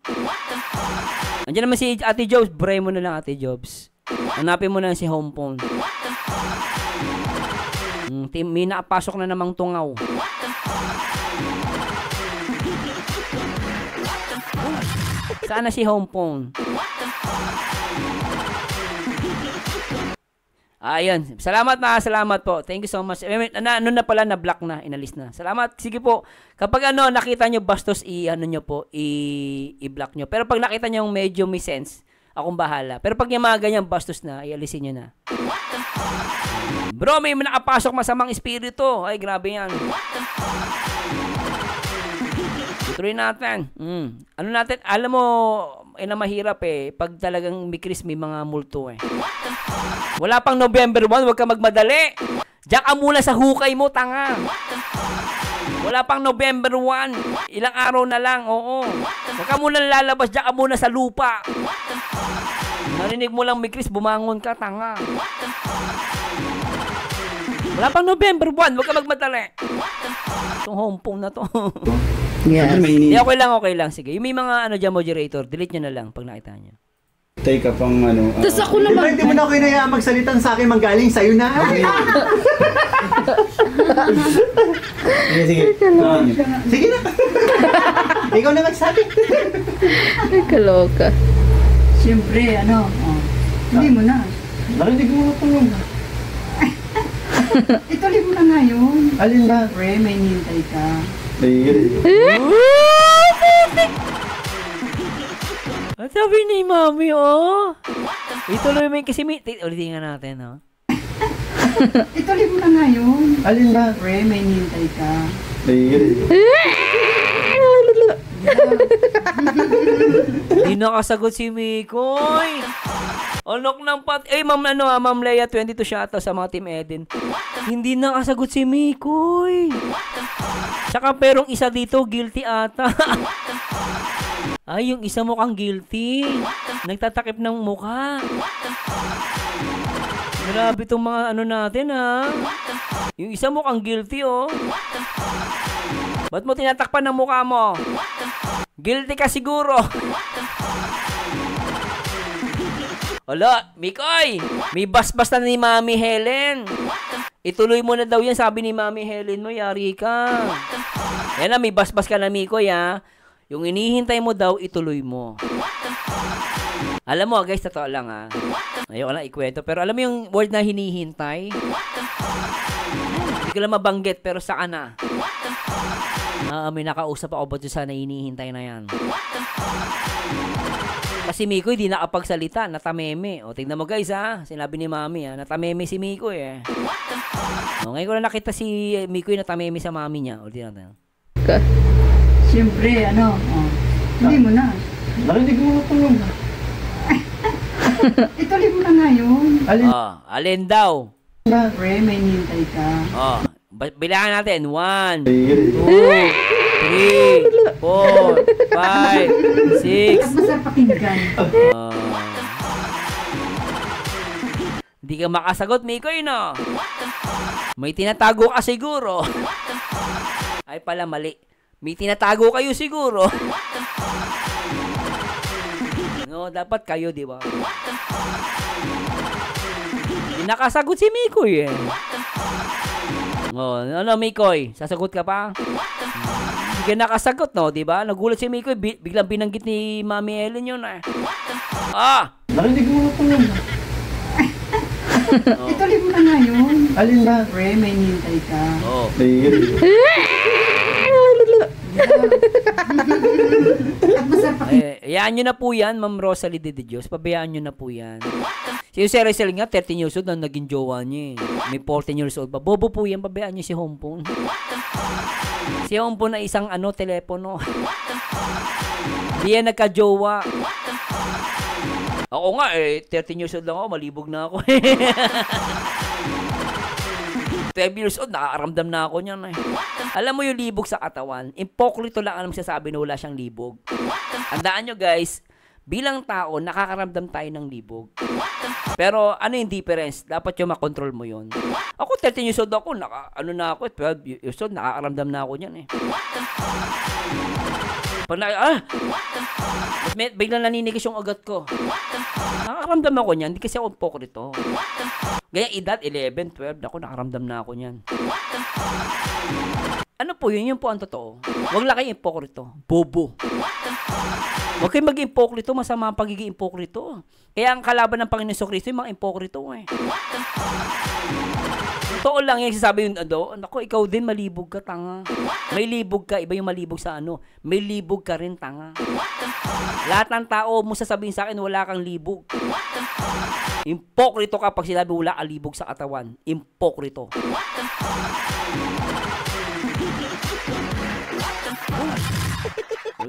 Speaker 3: Andiyan naman si Ate Jobs. Bray mo na lang, Ate Jobs. Hanapin mo na si Hompon. May nakapasok na namang tungaw. Saan na si Hompon? Ayan. Salamat po. Thank you so much. Ano na pala, na-block na, inalis na. Salamat. Sige po. Kapag nakita nyo bastos, i-block nyo. Pero pag nakita nyo medyo may sense, akong bahala. Pero pag yung mga ganyan bastos na, ialisin nyo na. Bro, may nakapasok masamang espiritu. Ay, grabe yan. Tuloy natin. Ano natin? Alam mo, na mahirap pag talagang may mga multo Wala pang November 1, huwag ka magmadali. Diyan ka muna sa hukay mo, tanga. Wala pang November 1. Ilang araw na lang, oo. Huwag ka muna lalabas, diyan ka muna sa lupa. Narinig mo lang may bumangon ka, tanga. Wala pang November 1, huwag ka magmadali. Itong Hompon na to.
Speaker 7: Yes.
Speaker 3: Okay lang. Sige. Yung may mga dyan, moderator, delete nyo na lang pag nakita nyo.
Speaker 11: Take ka pang
Speaker 7: Tapos ako naman.
Speaker 4: Hindi mo na ako hinayaan magsalitan sa akin, manggaling sa'yo na.
Speaker 11: Sige.
Speaker 4: Sige na. Ikaw na magsabi.
Speaker 7: Ay, kaloka.
Speaker 2: Siyempre, hindi mo na.
Speaker 4: Narinig mo na po yun.
Speaker 2: Ituloy mo na nga yun.
Speaker 4: Alin ba?
Speaker 2: Pre, may nintay ka.
Speaker 3: Ang sabi ni Mami, ituloy mo yung kasi ulitin nga natin,
Speaker 2: Ituloy mo na nga yun.
Speaker 4: Alin ba?
Speaker 2: Pre, may nintay ka.
Speaker 3: Hindi nakasagot si Mikoy. Onok ng pat... Ma'am, Ma'am Leia, 22 shoutout sa mga Team Eden. Hindi nakasagot si Mikoy. Tsaka perong isa dito, guilty ata. Ay, yung isa mukhang guilty. Nagtatakip ng mukha. Grabe itong mga natin, ha. Yung isa mukhang guilty, oh. Ba't mo tinatakpan ng mukha mo? Guilty ka siguro. Hala, Mikoy, may basbas na ni Mami Helen. Ituloy mo na daw yan, sabi ni Mami Helen mo, yari ka. Yan na, may basbas ka na, Mikoy, ha. Yung inihintay mo daw, ituloy mo. Alam mo, guys, totoo lang, ha. Ayoko lang ikwento, pero alam mo yung word na hinihintay? Hindi ko lang mabanggit, pero saan na? May nakausap ako ba doon sana hinihintay na yan? Kasi Mikoy, di nakapagsalita, natameme. O, tingnan mo guys, ha. Sinabi ni Mami, ha. Natameme si Mikoy, eh. O, ngayon ko na nakita si Mikoy natameme sa Mami niya. O, tingnan natin.
Speaker 2: Siyempre, hindi mo na.
Speaker 4: Narinig mo na ito yun.
Speaker 2: Ituloy mo na nga yun.
Speaker 3: Alin daw?
Speaker 2: Siyempre, may nintay ka.
Speaker 3: Bilangan natin. 1, 2, 3, 4, 5, 6.
Speaker 2: At masarap pakinggan.
Speaker 3: Hindi ka makasagot, Mikoy, no? May tinatago ka siguro. Ay pala, mali. May tinatago kayo siguro. No, dapat kayo, di ba? Hindi nakasagot si Mikoy, eh. Mikoy? Sasagot ka pa? Hindi ka nakasagot, no? Diba? Nagulat si Mikoy. Biglang binanggit ni Mami Ellen yun, eh.
Speaker 4: Narinig mo na ito yun.
Speaker 2: Ituloy mo na nga yun.
Speaker 4: Alin ba?
Speaker 2: Siyempre, may nintay ka. At masarap pakinggan.
Speaker 3: Hayaan nyo na po yan, Ma'am Rosalie de Dios. Pabayaan nyo na po yan. Si Jose Rizal nga, 13 years old na naging jowa niya, eh. May 14 years old pa. Bobo po yan, pabayaan nyo si Hompong. Si Hompong na isang telepono. Di yan nagka-jowa. Ako nga, 13 years old lang ako, malibog na ako. 12 years old, nakakaramdam na ako niyan, eh. Alam mo yung libog sa katawan, impokrito lang ang magsasabi na wala siyang libog. Tandaan nyo guys, bilang tao, nakakaramdam tayo ng libog. Pero ano yung difference? Dapat yung makontrol mo yun. Ako 13 years old ako, 12 years old, nakakaramdam na ako niyan, eh. Pag biglang naninigis yung ugat ko. Nakakaramdam ako niyan, hindi kasi ako impokrito. Gaya edad, 11, 12, ako nakaramdam na ako niyan. Ano po yun? Yun po ang totoo. Huwag lang kayo impokrito. Bobo. Huwag kayo maging impokrito, masama ang pagiging impokrito. Kaya ang kalaban ng Panginoon Jesucristo yung mga impokrito, eh. Totoo lang yung sasabi yun, naku, ikaw din malibog ka, tanga. May libog ka, iba yung malibog sa may libog ka rin, tanga. Lahat ng tao mo sasabihin sa akin, wala kang libog. Impokrito ka pag sinabi wala kang libog sa katawan. Impokrito.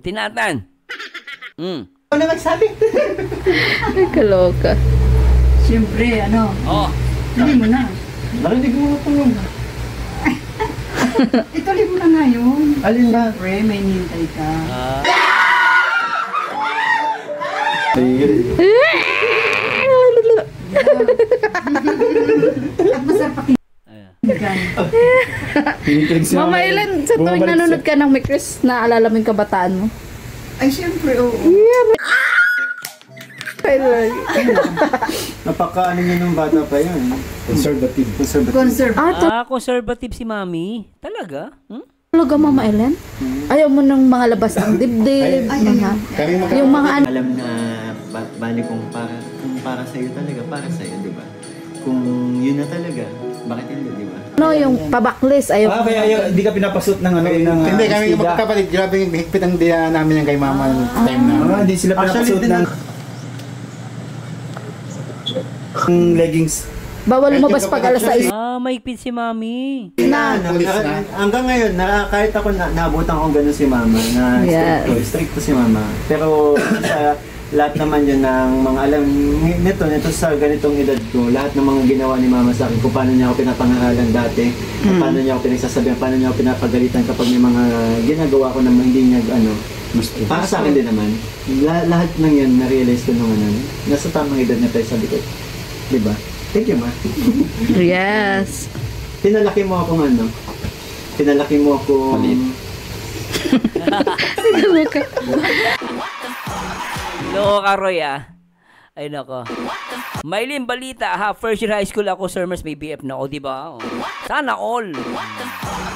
Speaker 3: Tinatan.
Speaker 4: Ano nagsabi?
Speaker 7: Ay, kaloka.
Speaker 2: Siyempre, hindi mo na.
Speaker 4: Narinig mo na ito yun.
Speaker 2: Ituloy mo na nga yun.
Speaker 4: Alin ba?
Speaker 2: Siyempre, may nintay ka. At masarap pakinggan.
Speaker 7: Mama Ellen, sa tuwing nanonood ka ng Mikris, naalala mo yung kabataan mo?
Speaker 2: Ay, siyempre, oo.
Speaker 4: Napaka-ano niya nung bata pa yun. Conservative.
Speaker 3: Conservative si Mami. Talaga?
Speaker 7: Talaga, Mama Ellen? Ayaw mo ng mga labas ng dibdib, yung mga
Speaker 5: alam na bali kung para sa'yo talaga, para sa'yo, di ba? Kung yun na talaga, bakit hindi, di ba?
Speaker 7: yung pabaklis, ayaw.
Speaker 11: Kaya hindi ka pinapasot ng
Speaker 12: hindi, kami magkakapatid, grabe yung higpit ang diya namin yung kay Mama time na.
Speaker 11: Hindi sila pinapasot ng leggings.
Speaker 7: Bawal lumabas pag alas 6.
Speaker 3: Mahigpit si Mami.
Speaker 4: Hanggang ngayon, kahit ako naabutan ko gano'n si Mama, na stricto si Mama. Pero lahat naman yun ng mga alam, nito sa ganitong edad ko, lahat ng mga ginawa ni mama sa akin, kung paano niya ako pinapangaralan dati, paano niya ako pinagsasabihan, paano niya ako pinapagalitan kapag may mga ginagawa ko na hindi niya, para sa akin din naman, lahat ng yan, na-realize ko nung nasa tamang edad na tayo, sabi ko, diba? Thank you, ma.
Speaker 7: Yes.
Speaker 4: Pinalaki mo akong pinalaki mo akong...
Speaker 3: Loko ka, Roy, Ay, nako. Maylin, balita, first year high school ako, Sir Mars, may BF na ako, diba? Sana all.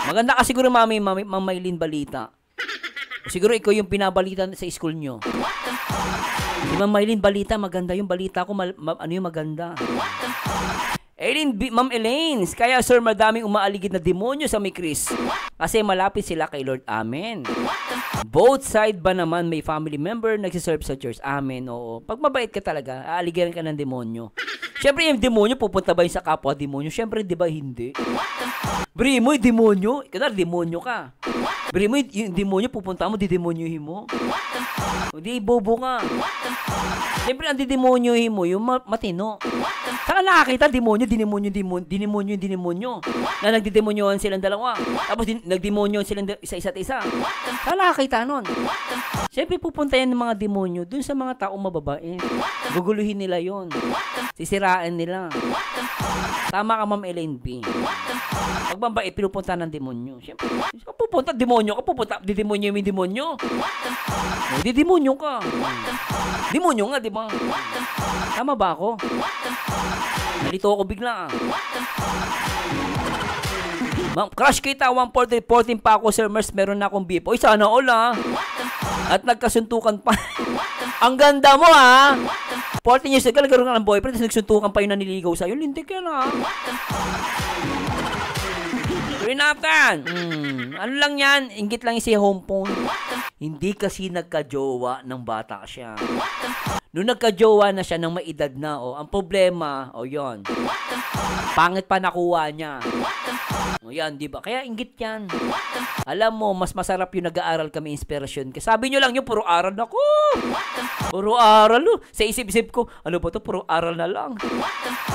Speaker 3: Maganda ka siguro, Ma'am Maylin, balita. Siguro ikaw yung pinabalita sa school nyo. Si Ma'am Maylin, balita, maganda yung balita ko, ano yung maganda? Ma'am Elaine, kaya sir, madaming umaaligid na demonyo sa may Chris. Kasi malapit sila kay Lord. Amen. Both side ba naman may family member nagsiserve sa church? Amen. Oo. Pag mabait ka talaga, aaligiran ka ng demonyo. Siyempre yung demonyo, pupunta ba yung sa kapwa demonyo? Siyempre, di ba hindi? Bri mo yung demonyo. Kadar, demonyo ka. Bri mo yung demonyo, pupunta mo, didemonyohin mo. Hindi, bobo ka. Siyempre, ang didemonyohin mo, yung matino. Saka nakakita, demonyo, dinemonyo. Na nagdidemonyohan silang dalawa. Tapos nagdemonyohan silang sa isa't isa. Saka nakakita nun. Siyempre, pupunta yan ng mga demonyo dun sa mga taong mababait. Guguluhin nila yon. Sisiraan nila. Tama ka, Ma'am Elaine B. Pag mabait, pinupunta ng demonyo. Siyempre, pupunta, demonyo ka, pupunta, didemonyo yung demonyo. Didemonyo ka. Demonyo nga, di ba? Tama ba ako? Nalito ako bigla, Ma'am, crush kita, 114 pa ako, Sir Mers, meron na akong beef. Oy, sana all, At nagkasuntukan pa. Ang ganda mo, 14 years ago, nagkaroon ka ng boyfriend, tapos nagsuntukan pa yung naniligaw sa'yo. Lintik yan, Tuloy natin. Ano lang yan? Inggit lang yung si home phone. Hindi kasi nagka-jowa ng bata siya. Noong nagka-jowa na siya ng may edad na, ang problema, yon. Pangit pa nakuha niya. Yan, di ba? Kaya inggit yan. Alam mo, mas masarap yung nag-aaral kami inspirasyon. Sabi nyo lang yung puro aral na ko. Puro aral, Sa isip-isip ko, ano ba to? Puro aral na lang.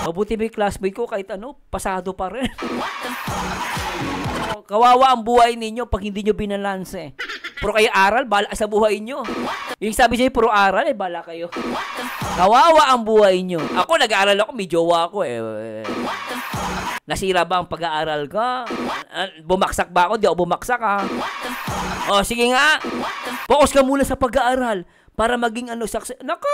Speaker 3: Mabuti may classmate ko kahit pasado pa rin. Kawawa ang buhay ninyo pag hindi nyo binalanse. Puro kayo aral, bala sa buhay nyo. Yung sabi siya, puro aral, bala kayo. Kawawa ang buhay nyo. Ako, nag-aaral ako, may jowa ako, Nasira ba ang pag-aaral ka? Bumaksak ba ako? Di ako bumaksak, sige nga. Focus ka muna sa pag-aaral para maging success. Nako!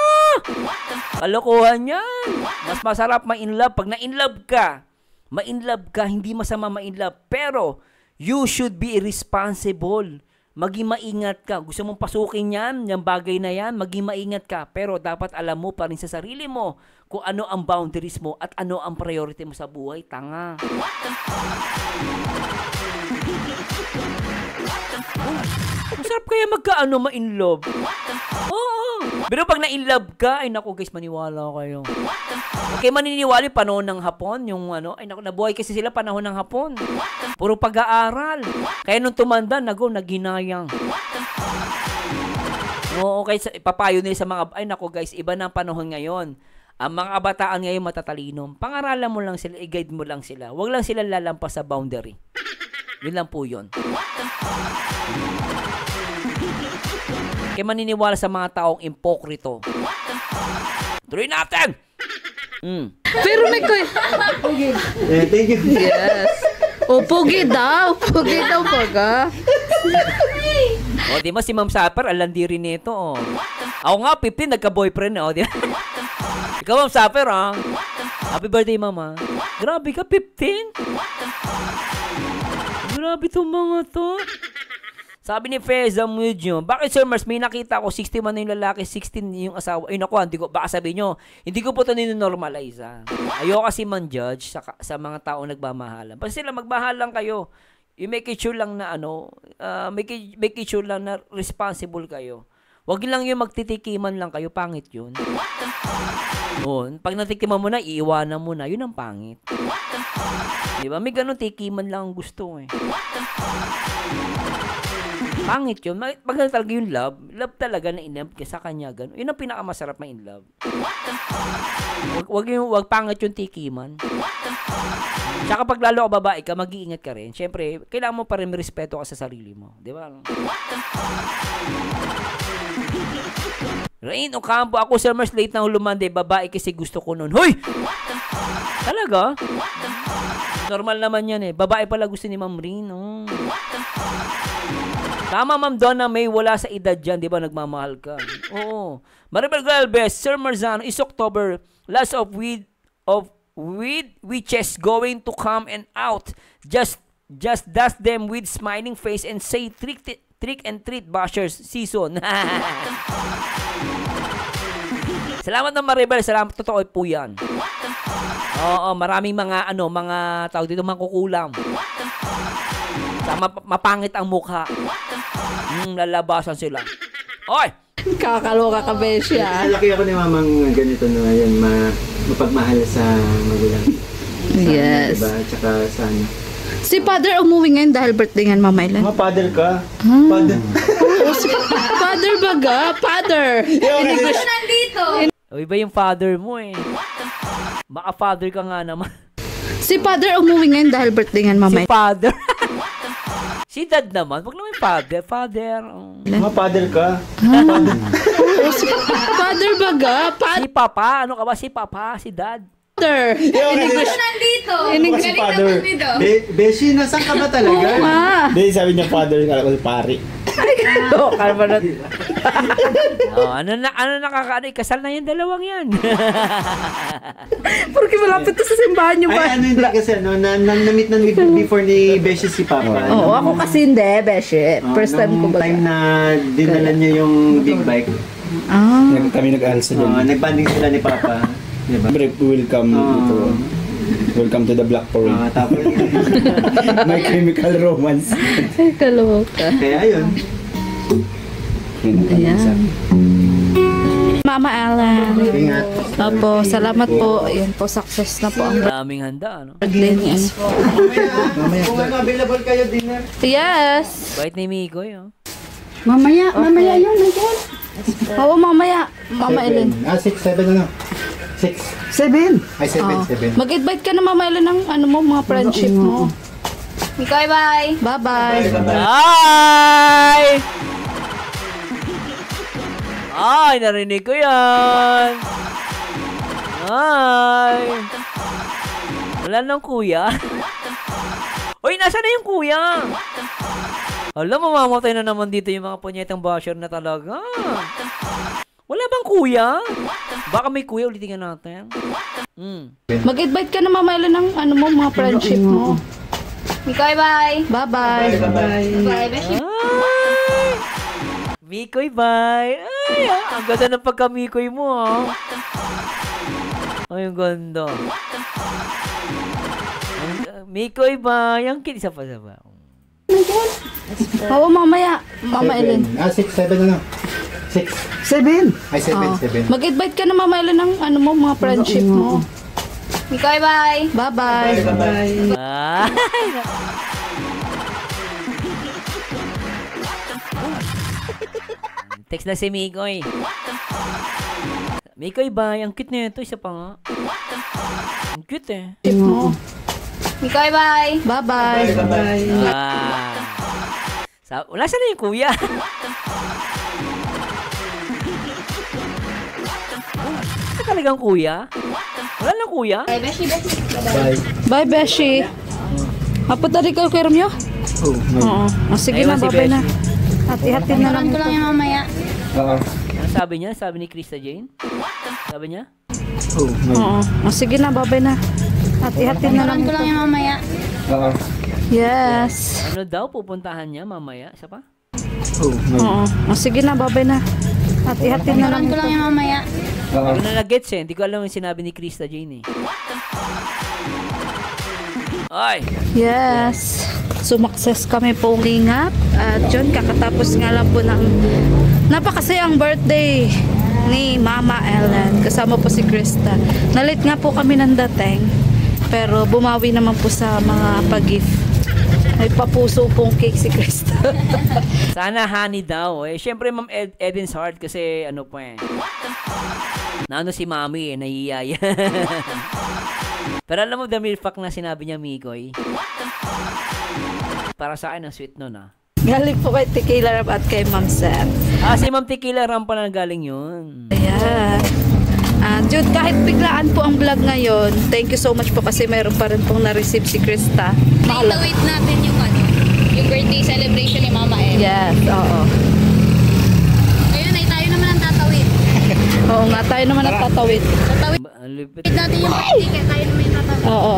Speaker 3: Kalokohan yan. Mas masarap ma-inlove pag na-inlove ka. Ma-inlove ka, hindi masama ma-inlove. Pero, you should be responsible. Maging maingat ka. Gusto mong pasukin yan, yung bagay na yan, maging maingat ka. Pero dapat alam mo pa rin sa sarili mo kung ano ang boundaries mo at ano ang priority mo sa buhay. Tanga. Masarap kaya ma-inlove. Oo. Pero pag na-inlove ka, ay naku guys, maniwala kayo. Okay, maniniwala yung panahon ng hapon, yung ay naku, nabuhay kasi sila panahon ng hapon. Puro pag-aaral. Kaya nung tumanda, naghinayang. Oo, okay, papayo nila sa mga, ay naku guys, iba na ang panahon ngayon. Ang mga kabataan ngayon matatalino. Pangaralan mo lang sila, i-guide mo lang sila. Huwag lang sila lalampas sa boundary. Yun lang po yun. Kaya maniniwala sa mga taong impokrito. Tuloy natin!
Speaker 7: Pero may
Speaker 4: thank you.
Speaker 7: Yes. Pugi daw. Pugi daw, baga.
Speaker 3: Di ba si Ma'am Sapper, alandi rin nito, Ako nga, 15, nagka-boyfriend, di ba? Ikaw, Ma'am Sapper, Happy birthday, Mama. Grabe ka, 15? Grabe itong mga to. Sabi ni Feza Mujo, bakit Sir Mars, may nakita ko 61 na yung lalaki, 16 yung asawa. Ay naku, baka sabihin nyo, hindi ko po ito ninormalize. Ayoko kasi man-judge sa mga tao nagmamahalan. Basta sila magmahalan kayo. You make it sure lang na make it sure lang na responsible kayo. Wag lang yung magtitikiman lang kayo, pangit yun. Oh, pag natikiman mo na, iiwanan mo na, yun ang pangit. Diba? May ganun tikiman lang ang gusto eh. Pangit yun. Pag talaga yung love talaga na in-love ka sa kanya, ganun. Yun ang pinakamasarap na in-love. Wag pangit yung tikiman. Tsaka pag lalo ka babae ka, mag-iingat ka rin. Siyempre, kailangan mo pa rin respeto ka sa sarili mo. Di ba? Rain Ocampo, ako Sir Mars, late na lumande. Babae kasi gusto ko nun. Hoy! Talaga? Normal naman yan eh. Babae pala gusto ni Ma'am Rain. Oh. Tama, Ma'am Donna May, wala sa edad dyan. Di ba nagmamahal ka? Oo. Maribel Galvez, Sir Marzano, is October. Last of witches going to come and out. Just dust them with smiling face and say trick and treat bashers season. Salamat na Maribel, salamat, totoo po yan. Oo, maraming mga tawag dito, mangkukulam. Mapangit ang mukha. Lalabasan sila. Oy!
Speaker 7: Kakaloka ka, Besya.
Speaker 5: Laki ako ni mamang ganito na yan, mapagmahal sa magulang.
Speaker 7: Yes.
Speaker 5: Diba? Tsaka sa ano.
Speaker 7: Si Father umuwi ngayon dahil birthday nga Mama Ellen.
Speaker 11: Father ka?
Speaker 5: Father.
Speaker 7: Father baga? Father.
Speaker 1: Ito nandito.
Speaker 3: O, iba yung father mo eh. Baka father ka nga naman.
Speaker 7: Si Father umuwi ngayon dahil birthday nga Mama Ellen.
Speaker 3: Si Father. Si Dad naman. Wag naman yung father.
Speaker 11: Father ka?
Speaker 7: Father. Father baga?
Speaker 3: Si Papa. Ano ka ba? Si Papa? Si Dad?
Speaker 7: Father.
Speaker 1: Ito nandito.
Speaker 11: Si Father.
Speaker 5: Beshi, nasan ka ba talaga?
Speaker 7: Oo nga.
Speaker 11: Hindi, sabi niya father, kala ko si pari.
Speaker 7: Oo, kalma na.
Speaker 3: Ano nakakaano? Kasal na yung dalawang yan.
Speaker 7: Porque malapit to sa simbahan yung
Speaker 5: Ay, ano hindi kasi, na-meet na before ni Beshi si Papa.
Speaker 7: Oo, ako kasi hindi, Beshi. First time ko ba?
Speaker 5: Time na dinala niya yung big bike.
Speaker 11: Kami nag-alsa dyan.
Speaker 5: Nagbanding sila ni Papa. Diba?
Speaker 11: Welcome to the Black Parade.
Speaker 5: Tapos
Speaker 11: My Chemical Romance.
Speaker 7: Kaloka.
Speaker 5: Kaya yun.
Speaker 7: Ayan. Mama Ellen.
Speaker 5: Ingat.
Speaker 7: Opo, salamat po. Ayan po, success na po ang
Speaker 3: Daming handa, ano?
Speaker 7: birthday ni ano.
Speaker 5: Kung ano, available kayo dinner.
Speaker 7: Yes.
Speaker 3: Bait ni Miko yun.
Speaker 2: Mamaya yun, nandiyan.
Speaker 7: Oo, mamaya. Mama Ellen.
Speaker 12: 6, 7 ano? 6. 7? Ay, 7.
Speaker 7: Mag-invite ka na Mama Ellen ng mga friendship mo.
Speaker 1: Mikoy, bye.
Speaker 7: Bye-bye.
Speaker 3: Bye! Ay, narinig ko yan. Ay. Wala nang kuya. Uy, nasa na yung kuya? Alam, mamamatay na naman dito yung mga punyetang basher na talaga. Wala bang kuya? Baka may kuya, ulitin natin.
Speaker 7: Mag-invite ka na Mama Ellen ng mga friendship mo.
Speaker 1: Mikoy, bye.
Speaker 7: Bye-bye.
Speaker 1: Bye, Beshi.
Speaker 3: Ay! Mikoy, bye! Ay, ang ganda ng pagka-Mikoy mo, ha? Ay, ang ganda. Mikoy, bye! Ang cute, isa pa.
Speaker 7: Oo, mamaya. Mama Ellen.
Speaker 12: 6, 7 ano? 6. 7? Ay, 7.
Speaker 7: Mag-invite ka na Mama Ellen ng mga friendship mo.
Speaker 1: Mikoy, bye.
Speaker 7: Bye-bye.
Speaker 3: Ay! Text na si Mikoy. Mikoy, bye! Ang cute na ito, isa pa nga. Ang cute eh.
Speaker 1: Mikoy, bye.
Speaker 7: Bye-bye.
Speaker 3: Wala siya na yung kuya. Ito talagang kuya? Wala lang kuya?
Speaker 1: Bye, Beshi.
Speaker 7: Bye, Beshi. Hapot na rin kayo kay Romeo? Oo. Sige na, babay na. Hati-hati na lang.
Speaker 1: Ko lang yung mamaya.
Speaker 3: Ano sabi niya? Sabi ni Krista Jane? Sabi niya?
Speaker 7: Oo. Sige na, babay na. Hati-hati na lang.
Speaker 1: Ko lang yung mamaya.
Speaker 7: Yes.
Speaker 3: Ano daw pupuntahan niya mamaya? Isa pa?
Speaker 7: Oo. Sige na, babay na. Hati-hati na lang
Speaker 8: ko lang yung mamaya.
Speaker 3: Ano na gets eh. Hindi ko alam yung sinabi ni Krista Jane eh. Ay!
Speaker 7: Yes. Sumakses kami pong ingat. At yun, kakatapos nga lang po ng napakasayang birthday ni Mama Ellen. Kasama po si Krista. Nalit nga po kami ng dating. Pero bumawi naman po sa mga pag-gift. May papuso pong cake si Krista.
Speaker 3: Sana honey daw eh. Siyempre Ma'am Eden's heart kasi ano po eh. Naano si Mami eh, nahihiyaya. Pero alam mo the milk pack na sinabi niya Mikoy. Para sa akin ang sweet nun ah.
Speaker 7: Galing po kay Tequila Ram at kay Ma'am Seth.
Speaker 3: Si Ma'am Tequila Ram pala galing yun.
Speaker 7: Ayan. Jude, kahit biglaan po ang vlog ngayon, thank you so much po kasi mayroon pa rin pong na-receive si Krista.
Speaker 8: Wait natin yung yung birthday celebration ni Mama Ellen.
Speaker 7: Yes, oo.
Speaker 8: Ngayon ay tayo naman ang tatawid.
Speaker 7: Oo nga, tayo naman ang tatawid.
Speaker 8: Tatawid natin yung birthday kaya tayo naman yung tatawid.
Speaker 7: Oo.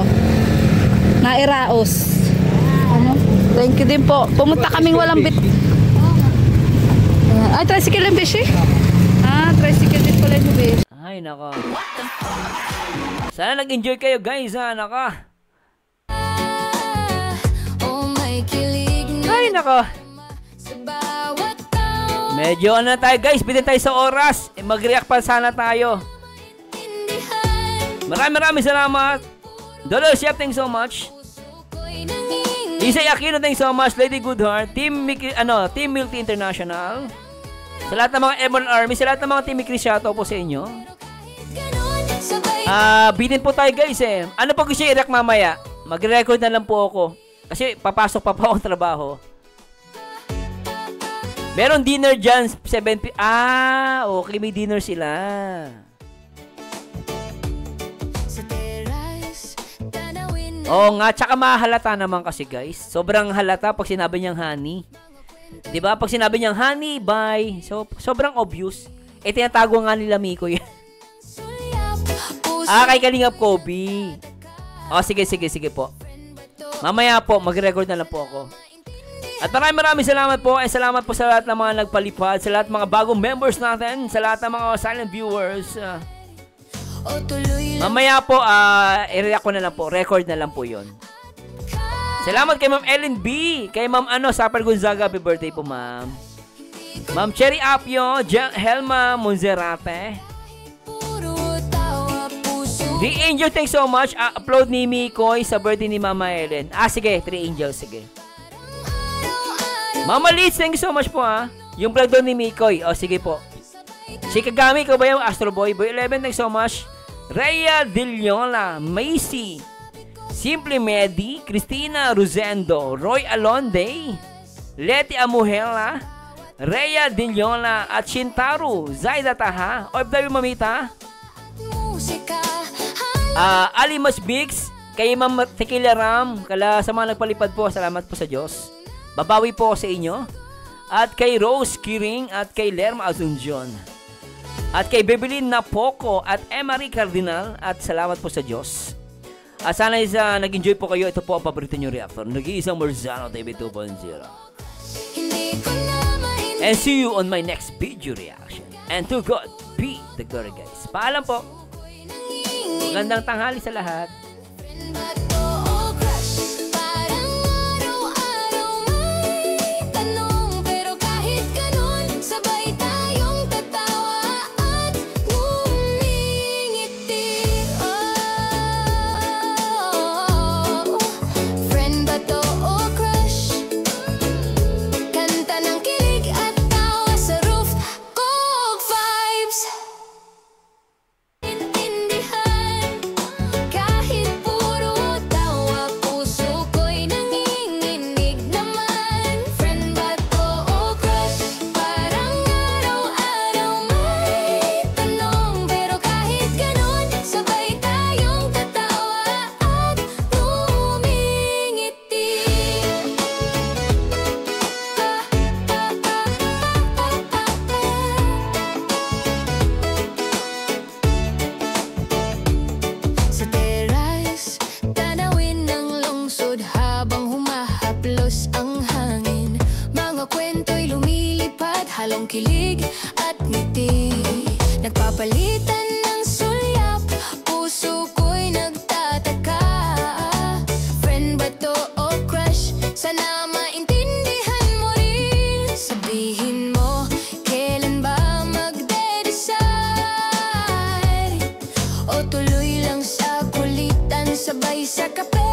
Speaker 7: Nairaos. Ano? Thank you din po. Pumunta kaming walang bit. Ay, tricycle yung bishi? Tricycle din pala yung bishi.
Speaker 3: Ay, nako. Sana nag-enjoy kayo guys ha, nako. Ay, nako. Medyo ano na tayo guys, bitin tayo sa oras. Mag-react pa sana tayo. Maraming salamat. Dolo Chef, thanks so much. Isay Aquino, thanks so much. Lady Goodheart, Team Milty International. Sa lahat ng mga Ebon Army, sa lahat ng mga Team Mikri, shoutout po sa inyo. Bitin po tayo guys eh. Ano pa gusto i-react mamaya? Mag-record na lang po ako. Kasi papasok pa po akong trabaho. Meron dinner dyan, 7 p.m. Okay, may dinner sila. Oo nga, tsaka mahalata naman kasi guys. Sobrang halata pag sinabi niyang honey. Diba? Pag sinabi niyang honey, bye. So, sobrang obvious. Tinatago nga nila Miko yan. Kay Kalingap Kobe. Sige po. Mamaya po, mag-record na lang po ako. At maraming salamat po. Salamat po sa lahat ng mga nagpalipad, sa lahat ng mga bagong members natin, sa lahat ng mga silent viewers. Mamaya po, i-react ko na lang po. Record na lang po yon. Salamat kay Ma'am Ellen B. Kay Ma'am Sapar Gonzaga. Happy birthday po, Ma'am. Ma'am Cherry Apio, Helma Monzerate. The Angel, thanks so much. Upload ni Mikoy sa birthday ni Mama Ellen. Sige, 3 Angels, sige. Mama Liz, thank you so much po Yung vlog doon ni Mikoy. Sige po. Si Kagami, ko ba yung Astro Boy? Boy 11, thanks so much. Rhea Dilliola, Macy, Simple Medi, Cristina Rosendo, Roy Alonde, Leti Amuhela, Rhea Dilliola, at Shintaro, Zaida Taha, OFW Mamita, Ali Masbix, kay Ma'am Tequila Ram, sa mga nagpalipad po, salamat po sa Diyos. Babawi po sa inyo. At kay Rose Kiring, at kay Lerma Azunjon, at kay Bebelin Napoco, at Emery Cardinal, at salamat po sa Diyos. At sana nag-enjoy po kayo. Ito po ang paborito nyo reactor. Nag-iisang Marzano TV 2.0. And see you on my next video reaction. And to God be the glory guys. Paalam po. Magandang tanghali sa lahat.
Speaker 1: Halong kilig at ngiti. Nagpapalitan ng sulyap, puso ko'y nagtataka. Friend ba to o crush? Sana maintindihan mo rin. Sabihin mo, kailan ba magde-decide? O tuloy lang sa kulitan, sabay sa kape.